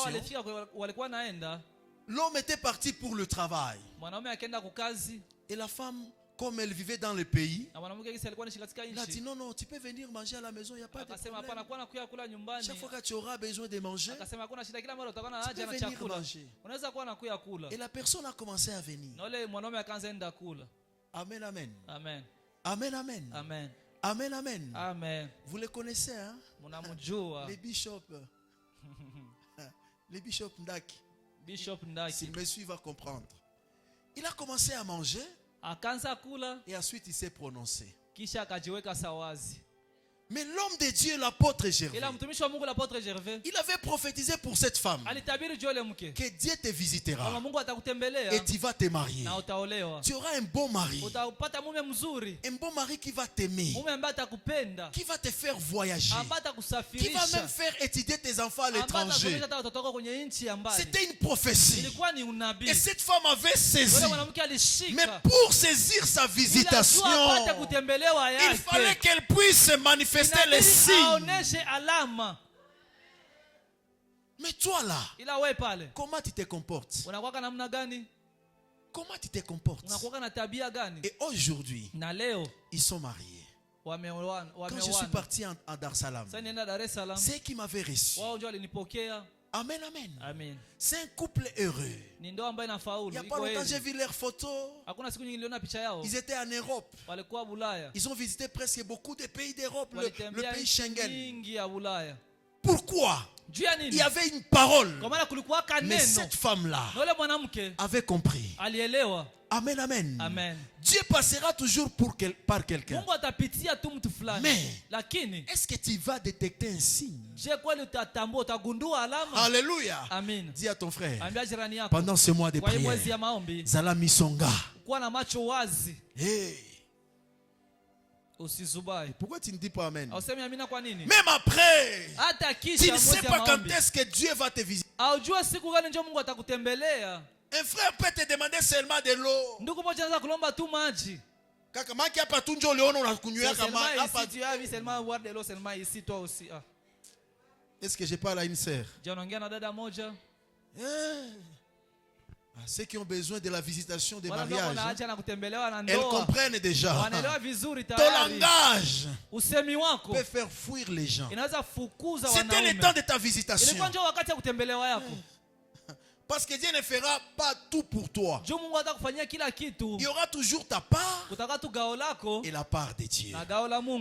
l'homme était parti pour le travail. Et la femme comme elle vivait dans le pays, il a dit non, non, tu peux venir manger à la maison, il n'y a pas de problème. Chaque fois que tu auras besoin de manger, tu peux venir manger. Et la personne a commencé à venir. Amen, amen. Amen. Amen, amen. Amen. Amen, amen. Amen. Vous les connaissez, hein? Les bishops. Les bishops Ndaki. Bishop Ndaki. S'il me suit, il va comprendre. Il a commencé à manger. Et ensuite, il s'est prononcé. Mais l'homme de Dieu, l'apôtre Gervais, il avait prophétisé pour cette femme que Dieu te visitera et tu vas te marier. Tu auras un bon mari, un bon mari qui va t'aimer, qui va te faire voyager, qui va même faire étudier tes enfants à l'étranger. C'était une prophétie. Et cette femme avait saisi. Mais pour saisir sa visitation, il fallait qu'elle puisse se manifester les signes. Mais toi là, comment tu te comportes? Comment tu te comportes? Et aujourd'hui, ils sont mariés. Quand je suis parti à Dar es Salaam, c'est eux qui m'avaient reçu. Amen, amen. Amen. C'est un couple heureux. Il n'y a pas longtemps, j'ai vu leurs photos. Ils étaient en Europe. Ils ont visité presque beaucoup de pays d'Europe, le pays Schengen. Pourquoi? Il y avait une parole. Mais cette femme-là avait compris. Amen, amen. Amen. Dieu passera toujours par quelqu'un. Mais est-ce que tu vas détecter un signe? Alléluia. Amen. Dis à ton frère, pendant ce mois de prière, Zala Misonga. Hey. Pourquoi tu ne dis pas amen? Même après, tu ne sais pas quand est-ce que Dieu va te visiter. Un frère peut te demander seulement de l'eau. Est-ce que je parle à une sœur? Ceux qui ont besoin de la visitation des mariages, elles comprennent déjà. Ton langage peut faire fuir les gens. C'était le temps de ta visitation. Parce que Dieu ne fera pas tout pour toi. Il y aura toujours ta part et la part de Dieu.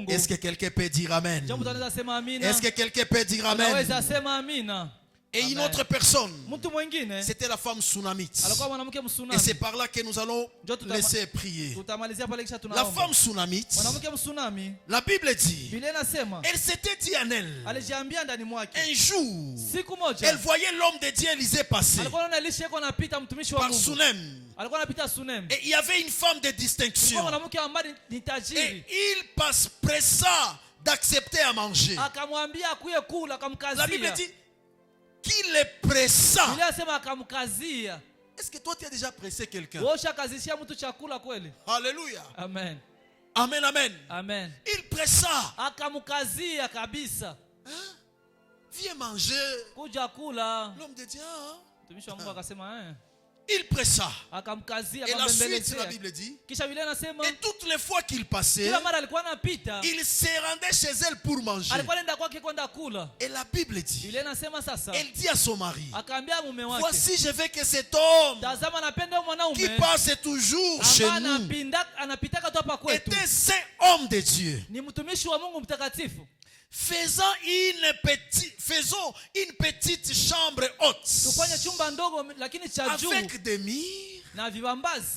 Est-ce que quelqu'un peut dire amen? Est-ce que quelqu'un peut dire amen? Et une autre personne, c'était la femme Sunamite. Et c'est par là que nous allons laisser prier. La femme Sunamite, la Bible dit, elle s'était dit en elle, un jour, elle voyait l'homme de Dieu Élisée passer par Sunem. Et il y avait une femme de distinction. Et il passe pressa d'accepter à manger. La Bible dit qu'il est pressant. Est-ce que toi tu as déjà pressé quelqu'un? Alléluia. Amen. Amen, amen. Amen. Il pressa. Hein? Viens manger. L'homme de Dieu. Il pressa. Et la suite, la Bible dit, et toutes les fois qu'il passait, il se rendait chez elle pour manger. Et la Bible dit, elle dit à son mari, voici je veux que cet homme qui passe toujours chez nous était saint homme de Dieu. Faisons une petite chambre haute avec des murs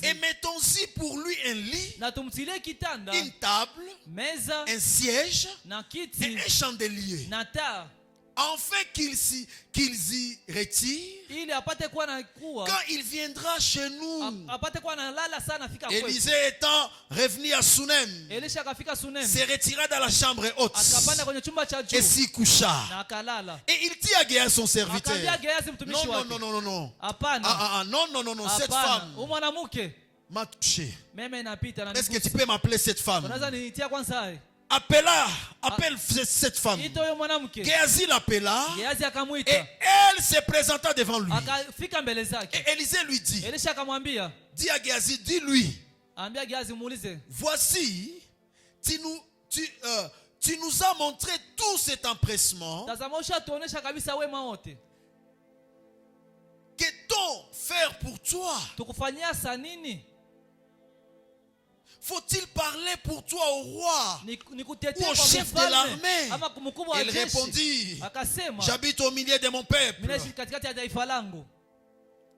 et mettons-y pour lui un lit, une table, un siège et un chandelier. Enfin qu'ils y retirent quand il viendra chez nous. Élisée étant revenu à Sunem, se retira dans la chambre haute et s'y coucha. Et il dit à Géasi son serviteur, non, cette femme m'a touché. Est-ce que tu peux m'appeler cette femme? Appelle cette femme. Géasi l'appela et elle se présenta devant lui. Et Élisée lui dit, dis à Géasi, dis-lui voici, tu nous as montré tout cet empressement. Qu'est-on faire pour toi? Faut-il parler pour toi au roi ou au chef de l'armée? Il répondit, j'habite au milieu de mon peuple.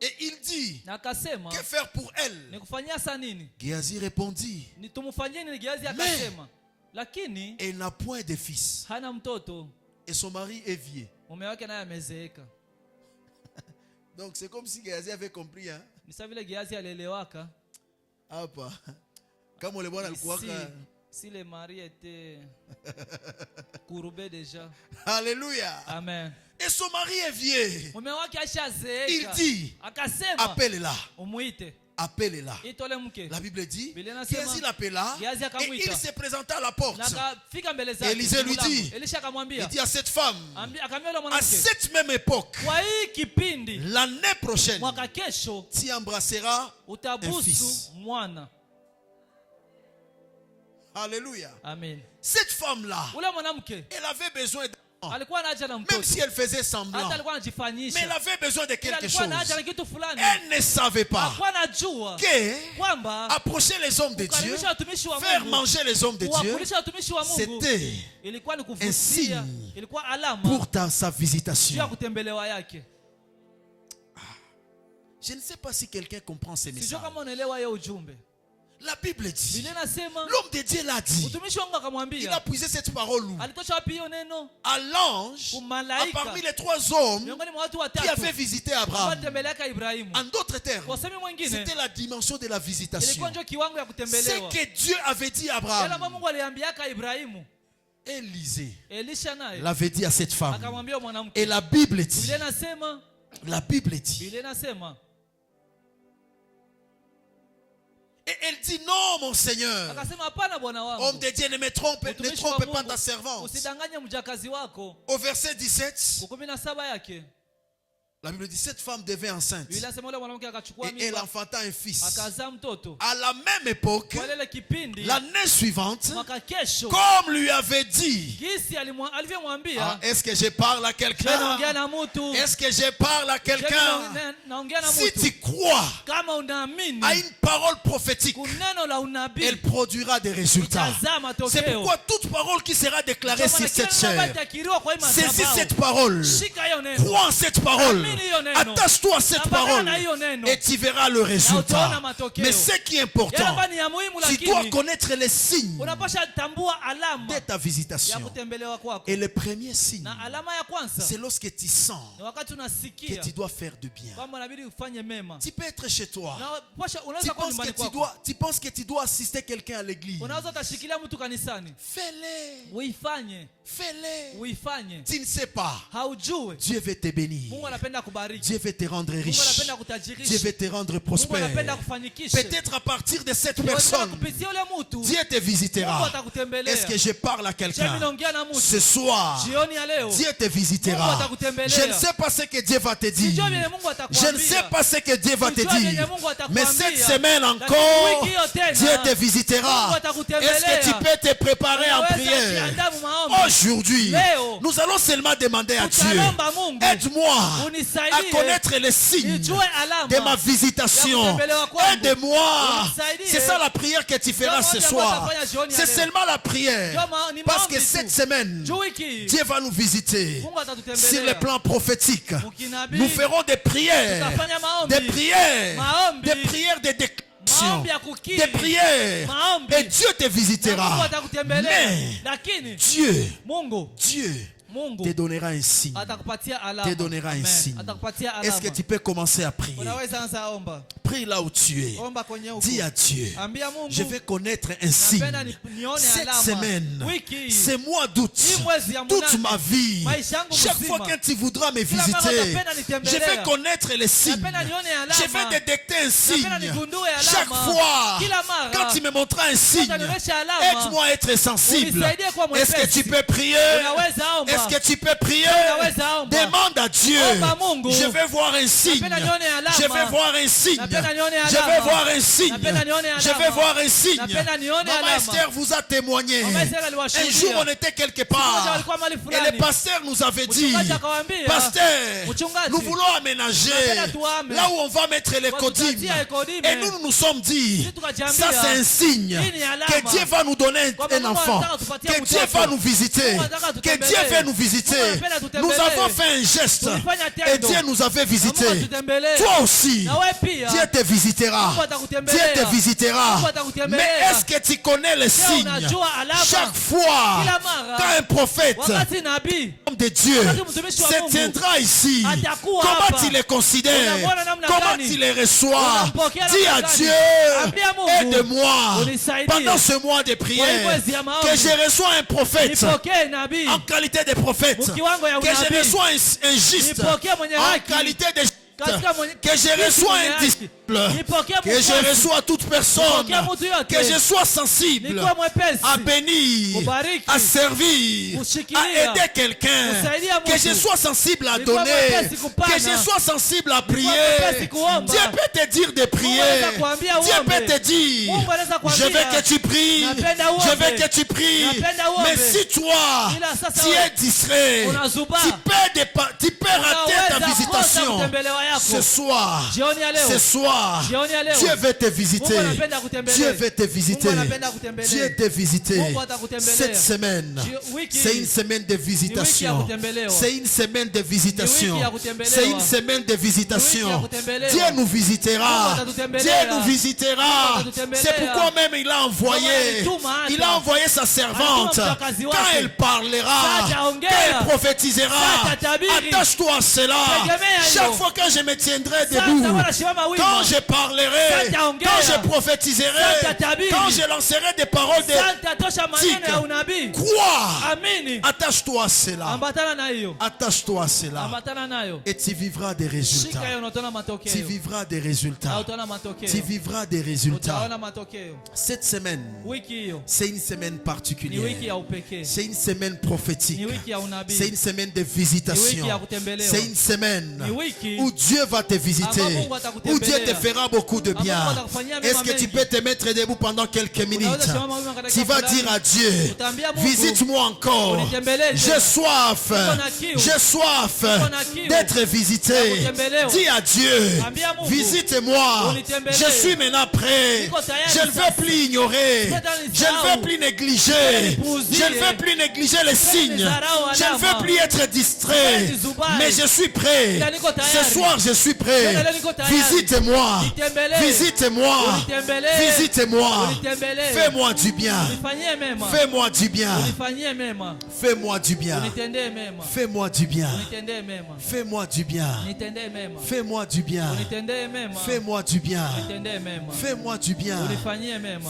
Et il dit, que faire pour elle? Géasi répondit, mais elle n'a point de fils. Et son mari est vieux. Donc c'est comme si Géasi avait compris. Hein? Ah, pas. Si le mari était courbé déjà. Alléluia. Amen. Et son mari est vieux. Il dit, appelle-la. Appelle-la. La Bible dit, Géasi l'appela et il se présenta à la porte. Élisée lui dit, il dit à cette femme, à cette même époque, l'année prochaine, tu embrasseras un fils. Alléluia. Amen. Cette femme-là, elle avait besoin d'un même si elle faisait semblant, mais elle avait besoin de quelque chose. Elle ne savait pas que approcher les hommes de Dieu, faire manger les hommes de Dieu, c'était un signe pour sa visitation. Je ne sais pas si quelqu'un comprend ces messages. La Bible dit, l'homme de Dieu l'a dit. Il a puisé cette parole où? À l'ange, parmi les 3 hommes qui avaient visité Abraham. En d'autres termes, c'était la dimension de la visitation. C'est que Dieu avait dit à Abraham. Élisée l'avait dit à cette femme. Et la Bible dit, et elle dit non, mon Seigneur. Homme de Dieu, ne trompe pas ta servante. Au verset 17, la Bible dit cette femme devint enceinte et elle enfanta un fils. À la même époque, l'année suivante, comme lui avait dit, est-ce que je parle à quelqu'un? Est-ce que je parle à quelqu'un? Si tu crois à une parole prophétique, elle produira des résultats. C'est pourquoi toute parole qui sera déclarée sur cette chair, saisis cette parole, crois en cette parole, attache-toi à cette parole et tu verras le résultat. Mais ce qui est important, tu dois connaître les signes de ta visitation. Et le premier signe, c'est lorsque tu sens que tu dois faire du bien. Tu peux être chez toi, tu penses que tu dois assister quelqu'un à l'église. Fais-le. Fais-le. Tu ne sais pas. Dieu veut te bénir. Dieu veut te rendre riche. Dieu veut te rendre prospère. Peut-être à partir de cette personne, Dieu te visitera. Est-ce que je parle à quelqu'un? Ce soir, Dieu te visitera. Je ne sais pas ce que Dieu va te dire. Je ne sais pas ce que Dieu va te dire. Mais cette semaine encore, Dieu te visitera. Est-ce que tu peux te préparer en prière? Aujourd'hui, nous allons seulement demander à Dieu, aide-moi à connaître les signes de ma visitation. Aide-moi. C'est ça la prière que tu feras ce soir. C'est seulement la prière. Parce que cette semaine, Dieu va nous visiter sur le plan prophétique. Nous ferons des prières, des prières de déclaration, des prières, et Dieu te visitera. Mais Dieu te donnera un signe. Te donnera un signe. Est-ce que tu peux commencer à prier? Prie là où tu es. Dis à Dieu, je vais connaître un signe. Cette semaine, ce mois d'août, toute ma vie, chaque fois que tu voudras me visiter, je vais connaître les signes. Je vais détecter un signe. Chaque fois, quand tu me montreras un signe, aide-moi à être sensible. Est-ce que tu peux prier? Est-ce Est-ce que tu peux prier? Demande à Dieu. Je vais voir un signe. Je vais voir un signe. Je vais voir un signe. Je vais voir un signe. Maman Esther vous a témoigné. Un jour, on était quelque part. Et le pasteur nous avait dit, pasteur, nous voulons aménager là où on va mettre les codimes. Et nous nous sommes dit, ça c'est un signe que Dieu va nous donner un enfant. Que Dieu va nous visiter. Que Dieu va nous visiter. Nous avons fait un geste. Et Dieu nous avait visité. Toi aussi, Dieu te visitera. Dieu te visitera. Mais est-ce que tu connais les signes? Chaque fois quand un prophète, homme de Dieu, se tiendra ici, comment tu les considères? Comment tu les reçois? Dis à Dieu, aide-moi pendant ce mois de prière, que je reçois un prophète en qualité de prophète, que je reçois un juste en qualité de juste, que je reçois un disciple, que je reçois toute personne, que je sois sensible à bénir, à servir, à aider quelqu'un, que je sois sensible à donner, que je sois sensible à prier. Dieu peut te dire de prier. Dieu peut te dire, je veux que tu pries, je veux que tu pries. Mais si toi, tu es distrait, tu peux rater ta visitation. Ce soir, Dieu veut te visiter. Dieu veut te visiter. Dieu te visiter. Cette semaine, c'est une semaine de visitation. C'est une semaine de visitation. C'est une semaine de visitation. Dieu nous visitera. Dieu nous visitera. C'est pourquoi même il a envoyé sa servante. Quand elle parlera, quand elle prophétisera, attache-toi à cela. Chaque fois que je me tiendrai debout, quand je parlerai, quand je prophétiserai, quand je lancerai des paroles de crois, attache-toi à cela. Attache-toi à cela. Et tu vivras des résultats. Tu vivras des résultats. Tu vivras des résultats. Cette semaine, c'est une semaine particulière. C'est une semaine prophétique. C'est une semaine de visitation. C'est une semaine où Dieu va te visiter, où Dieu te fera beaucoup de bien. Est-ce que tu peux te mettre debout pendant quelques minutes? Tu vas dire à Dieu, visite-moi encore. J'ai soif d'être visité. Dis à Dieu, visite-moi. Je suis maintenant prêt. Je ne veux plus ignorer. Je ne veux plus négliger. Je ne veux plus négliger les signes. Je ne veux plus être distrait. Mais je suis prêt. Ce soir, je suis prêt. Visite-moi. Visite-moi. Visite-moi. Fais-moi du bien. Fais-moi du bien. Fais-moi du bien. Fais-moi du bien. Fais-moi du bien. Fais-moi du bien. Fais-moi du bien. Fais-moi du bien.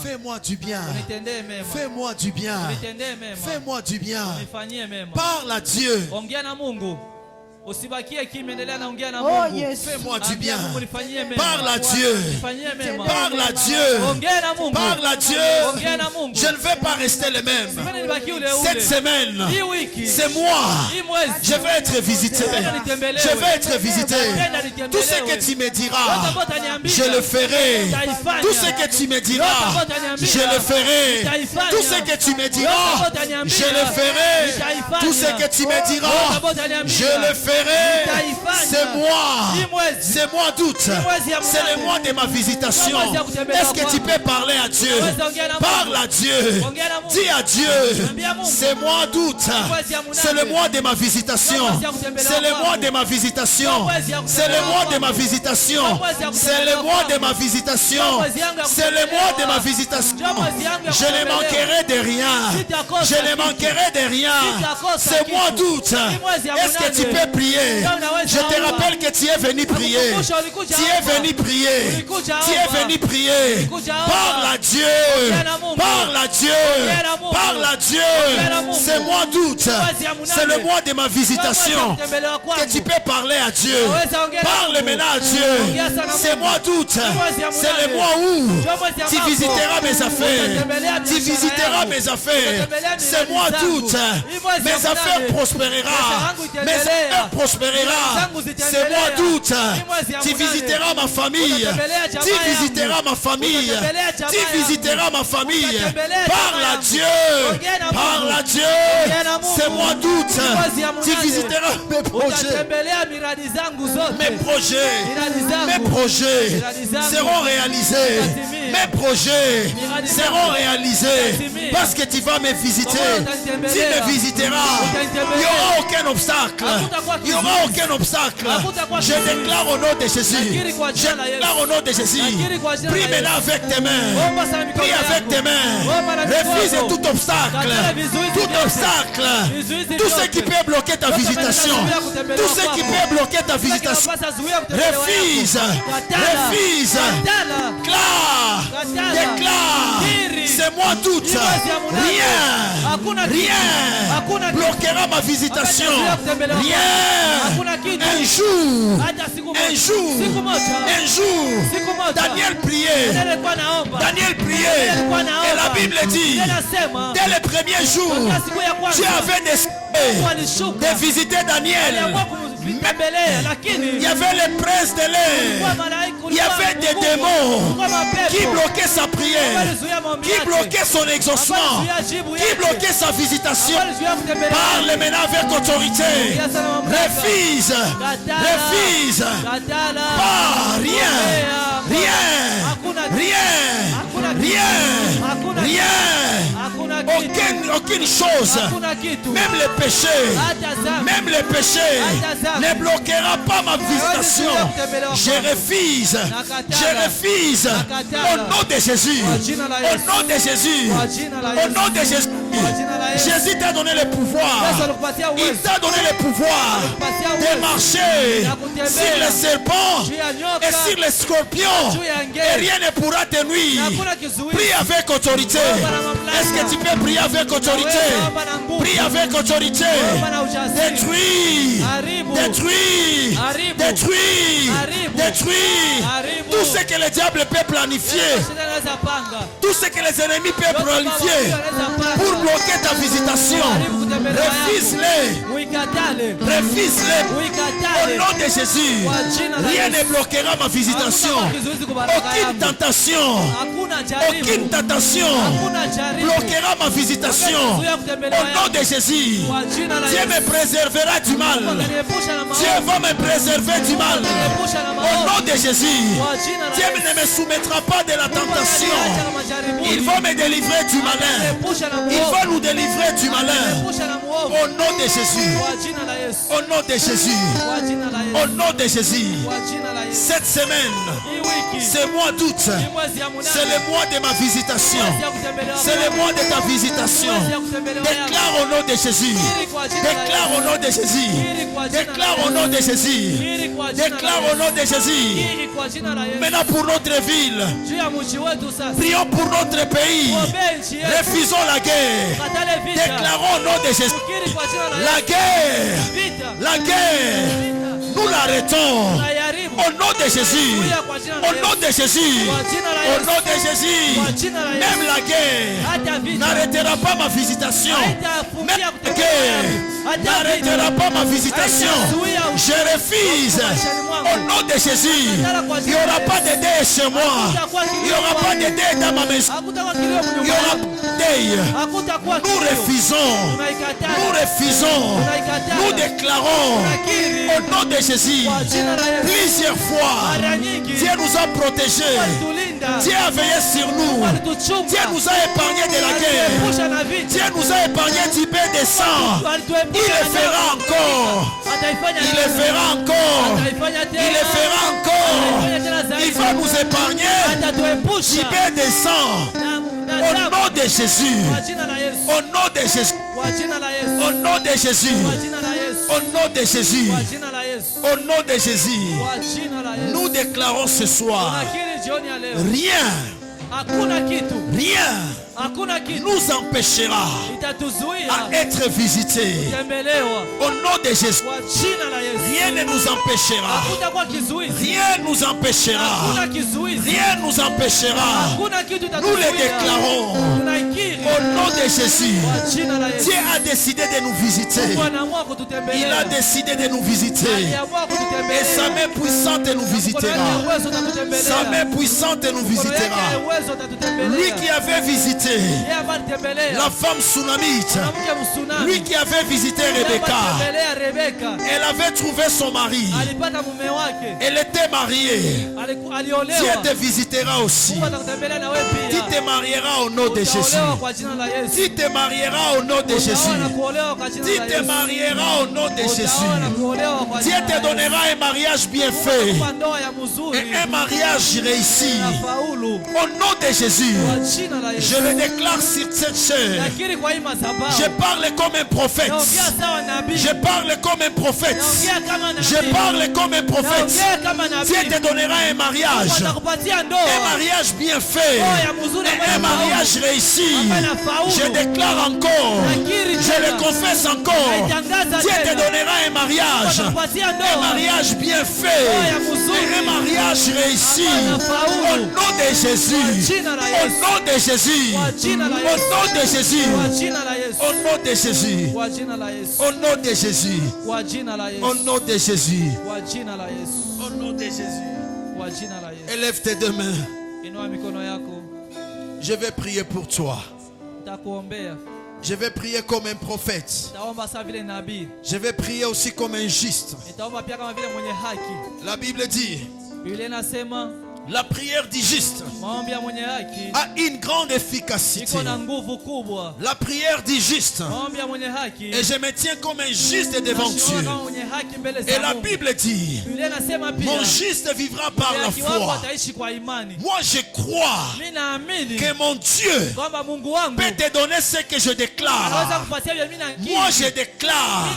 Fais-moi du bien. Fais-moi du bien. Fais-moi du bien. Parle à Dieu. Oh yes. Fais-moi du bien. Parle à Dieu. Parle à Dieu. Parle à Dieu. Je ne vais pas rester le même. Cette semaine, c'est moi. Je vais être visité. Je vais être visité. Tout ce que tu me diras, je le ferai. Tout ce que tu me diras, je le ferai. Tout ce que tu me diras, je le ferai. Tout ce que tu me diras, je le ferai. C'est moi d'août. C'est le mois de ma visitation. Est-ce que tu peux parler à Dieu? Parle à Dieu. Dis à Dieu, c'est mois d'août. C'est le mois de ma visitation. C'est le mois de ma visitation. C'est le mois de ma visitation. C'est le mois de ma visitation. C'est le mois de ma visitation. Je ne manquerai de rien. Je ne manquerai de rien. C'est mois d'août. Est-ce que tu peux prier? prier. Je te rappelle que tu es venu prier. Tu es venu prier. Tu es venu prier. Parle à Dieu. Parle à Dieu. Parle à Dieu. C'est mois d'août. C'est le mois de ma visitation. Que tu peux parler à Dieu. Parle maintenant à Dieu. C'est mois d'août. C'est le mois où tu visiteras mes affaires. Tu visiteras mes affaires. C'est mois d'août. Mes affaires prospérera. Mes affaires prospérera. C'est mois d'août. Tu visiteras ma famille. Tu visiteras ma famille. Tu visiteras ma famille. Parle à Dieu. Parle à Dieu. C'est mois d'août. Tu visiteras mes projets. Mes projets seront réalisés. Mes projets seront réalisés. Parce que tu vas me visiter. Tu me visiteras. Il n'y aura aucun obstacle. Il n'y aura aucun obstacle. Je déclare au nom de Jésus. Je déclare au nom de Jésus. Prie maintenant avec tes mains. Prie avec tes mains. Refuse tout obstacle. Tout obstacle. Tout ce qui peut bloquer ta visitation. Tout ce qui peut bloquer ta visitation. Refuse. Refuse. Déclare. C'est moi tout. Rien bloquera ma visitation. Rien. Un jour. Daniel priait. Et la Bible dit, dès le premier jour, Dieu avait décidé de visiter Daniel. Il y avait les princes de l'air. Il y avait des démons qui bloquaient sa prière, qui bloquaient son exaucement, qui bloquaient sa visitation. Parle maintenant avec autorité. Refuse. Pas rien. Aucune chose. Même le péché ne bloquera pas ma visitation. Je refuse. Au nom de Jésus. Jésus t'a donné le pouvoir. Il t'a donné le pouvoir de marcher sur les serpents et sur les scorpions. Et rien ne pourra te nuire. Prie avec autorité. Est-ce que tu peux prier avec autorité? Prie avec autorité. Détruis tout ce que le diable peut planifier, tout ce que les ennemis peuvent planifier pour bloquer ta visitation. Refuse-les au nom de Jésus. Rien ne bloquera ma visitation. Aucune tentation bloquera ma visitation. Au nom de Jésus. Dieu me préservera du mal. Dieu va me préserver du mal. Au nom de Jésus. Dieu ne me soumettra pas de la tentation. Il va me délivrer du malin. Il va nous délivrer du malin. Au nom de Jésus. Au nom de Jésus. Au nom de Jésus. Cette semaine, c'est mois d'août. C'est le mois de ma visitation. C'est le mois de ta visitation. Déclare au nom de Jésus. Déclare au nom de Jésus. Déclare au nom de Jésus. Déclare au nom de Jésus. Maintenant pour notre ville. Prions pour notre pays. Refusons la guerre. Déclarons au nom de Jésus. La guerre. Nous l'arrêtons. Au nom de Jésus. Au nom de Jésus. Au nom de Jésus. Même la guerre n'arrêtera pas ma visitation. Même la guerre n'arrêtera pas ma visitation. Je refuse. Au nom de Jésus. Il n'y aura pas de deuil chez moi. Il n'y aura pas de deuil dans ma maison. Il y aura pas de deuil. Nous refusons. Nous déclarons au nom de Jésus. Plusieurs fois, Dieu nous a protégés. Dieu a veillé sur nous. Dieu nous a épargnés de la guerre. Dieu nous a épargnés du pain de sang. Il le fera encore. Il le fera encore. Il va nous épargner du pain de sang. Au nom de Jésus. Au nom de Jésus. Au nom de Jésus. Au Au nom de Jésus. Au nom de Jésus. Nous déclarons ce soir. Rien nous empêchera à être visités. Au nom de Jésus. Rien ne nous empêchera. Rien nous empêchera. Rien nous empêchera. Nous les déclarons. Au nom de Jésus. Dieu a décidé de nous visiter. Il a décidé de nous visiter. Et sa main puissante nous visitera. Sa main puissante nous visitera. Lui qui avait visité la femme Sunamite, lui qui avait visité Rebecca, elle avait trouvé son mari. Elle était mariée. Dieu te visitera aussi. Tu te marieras au nom de Jésus. Tu te marieras au nom de Jésus. Tu te marieras au nom de Jésus. Dieu te donnera un mariage bien fait et un mariage réussi. Au nom de Jésus, je le déclare sur cette chair. Je parle comme un prophète. Je parle comme un prophète. Je parle comme un prophète. Dieu te donnera un mariage. Un mariage bien fait. Un mariage réussi. Je déclare encore. Je le confesse encore. Dieu te donnera un mariage. Un mariage bien fait. Un mariage réussi. Au nom de Jésus. Au nom de Jésus. Au nom de Jésus. Au nom de Jésus. Au nom de Jésus. Au nom de Jésus. Au nom de Jésus. Élève tes deux mains. Je vais prier pour toi. Je vais prier comme un prophète. Je vais prier aussi comme un juste. La Bible dit, la prière du juste a une grande efficacité. La prière du juste. Et je me tiens comme un juste devant Dieu. Et la Bible dit, mon juste vivra par la foi. Moi je crois que mon Dieu peut te donner ce que je déclare. Moi je déclare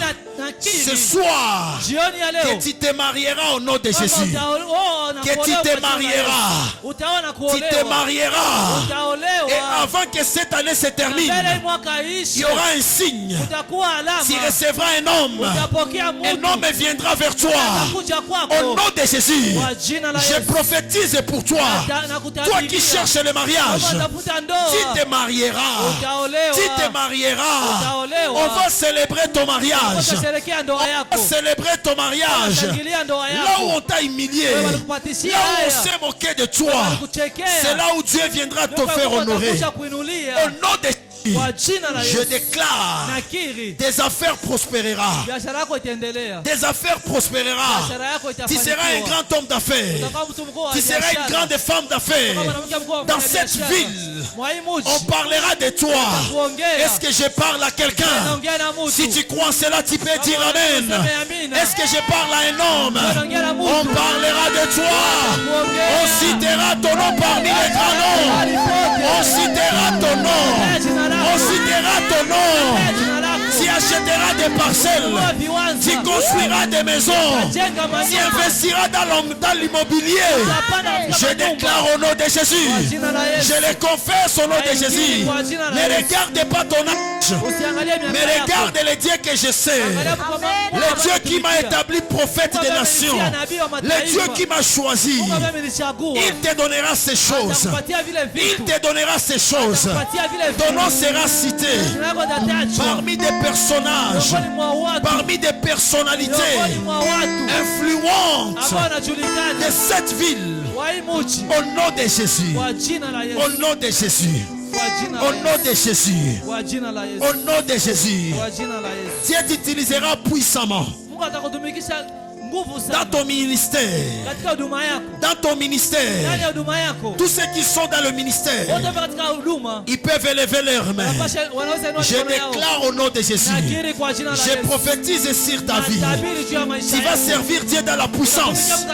ce soir que tu te marieras au nom de Jésus. Que tu te marieras. Tu te marieras. Et avant que cette année se termine, il y aura un signe. Tu recevras un homme. Un homme viendra vers toi. Au nom de Jésus, je prophétise pour toi. Toi qui cherches le mariage, tu te marieras. Tu te marieras. On va célébrer ton mariage. On va célébrer ton mariage. Là où on t'a humilié, là où on s'est moqué de toi, c'est là où Dieu viendra te faire honorer. Au nom de je déclare, des affaires prospérera. Des affaires prospérera. Tu seras un grand homme d'affaires. Tu seras une grande femme d'affaires. Dans cette ville, on parlera de toi. Est-ce que je parle à quelqu'un? Si tu crois en cela, tu peux dire Amen. Est-ce que je parle à un homme? On parlera de toi. On citera ton nom parmi les grands noms. On citera ton nom. On citera ton nom. Tu achèteras des parcelles. Tu construiras des maisons. Tu investiras dans l'immobilier. Je déclare au nom de Jésus. Je le confesse au nom de Jésus. Ne regarde pas ton âge. Mais regarde le Dieu que je sais. Le Dieu qui m'a établi prophète des nations. Le Dieu qui m'a choisi. Il te donnera ces choses. Il te donnera ces choses. Ton nom sera cité parmi des personnages, parmi des personnalités influentes de cette ville. Au nom de Jésus. Au nom de Jésus. Au nom de Jésus. Au nom de Jésus. Dieu t'utilisera puissamment. dans ton ministère, dans ton ministère, tous ceux qui sont dans le ministère, ils peuvent élever leurs mains. Je déclare au nom de Jésus, je prophétise sur ta vie. Tu vas servir Dieu dans la puissance.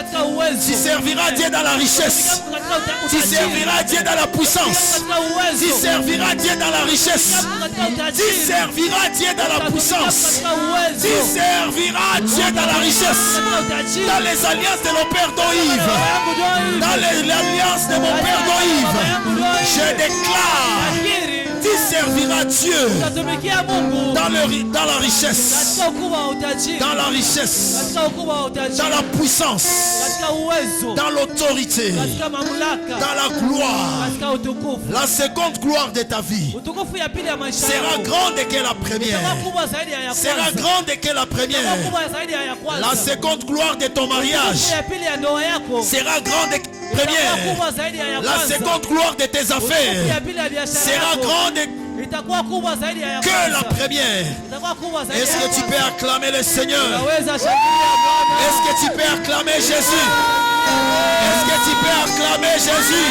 Tu serviras Dieu dans la richesse. Tu serviras Dieu dans la puissance. Tu serviras Dieu dans la richesse. Tu serviras Dieu dans la puissance. Tu serviras Dieu dans la richesse. Dans les alliances de nos pères d'Oïve. Dans l'alliance de mon père d'Oïve. Je déclare. Tu serviras Dieu dans la richesse, dans la richesse, dans la puissance, dans l'autorité, dans la gloire. La seconde gloire de ta vie sera grande que la première. Sera grande que la première. La seconde gloire de ton mariage sera grande que la première. La seconde gloire de tes affaires sera grande que la première. Est-ce que tu peux acclamer le Seigneur? Est-ce que tu peux acclamer Jésus? Est-ce que tu peux acclamer Jésus?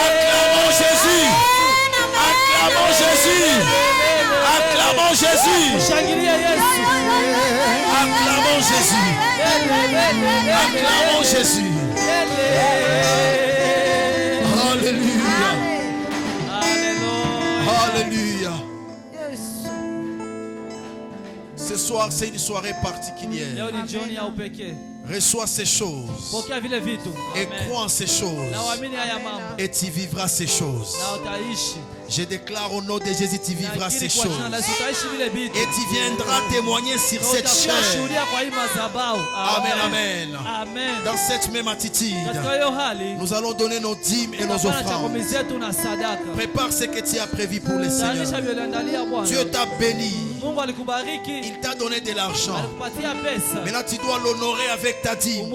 Acclamons Jésus. Acclamons Jésus. Acclamons Jésus. Acclamons Jésus. Acclamons Jésus. Alléluia. Alléluia. Ce soir, c'est une soirée particulière. Reçois ces choses et crois en ces choses et tu vivras ces choses. Je déclare au nom de Jésus, tu vivras ces choses et tu viendras témoigner sur cette chaîne. Amen, amen. Dans cette même attitude, nous allons donner nos dîmes et nos offrandes. Prépare ce que tu as prévu pour les Seigneurs. Dieu t'a béni. Il t'a donné de l'argent. Maintenant tu dois l'honorer avec ta dîme.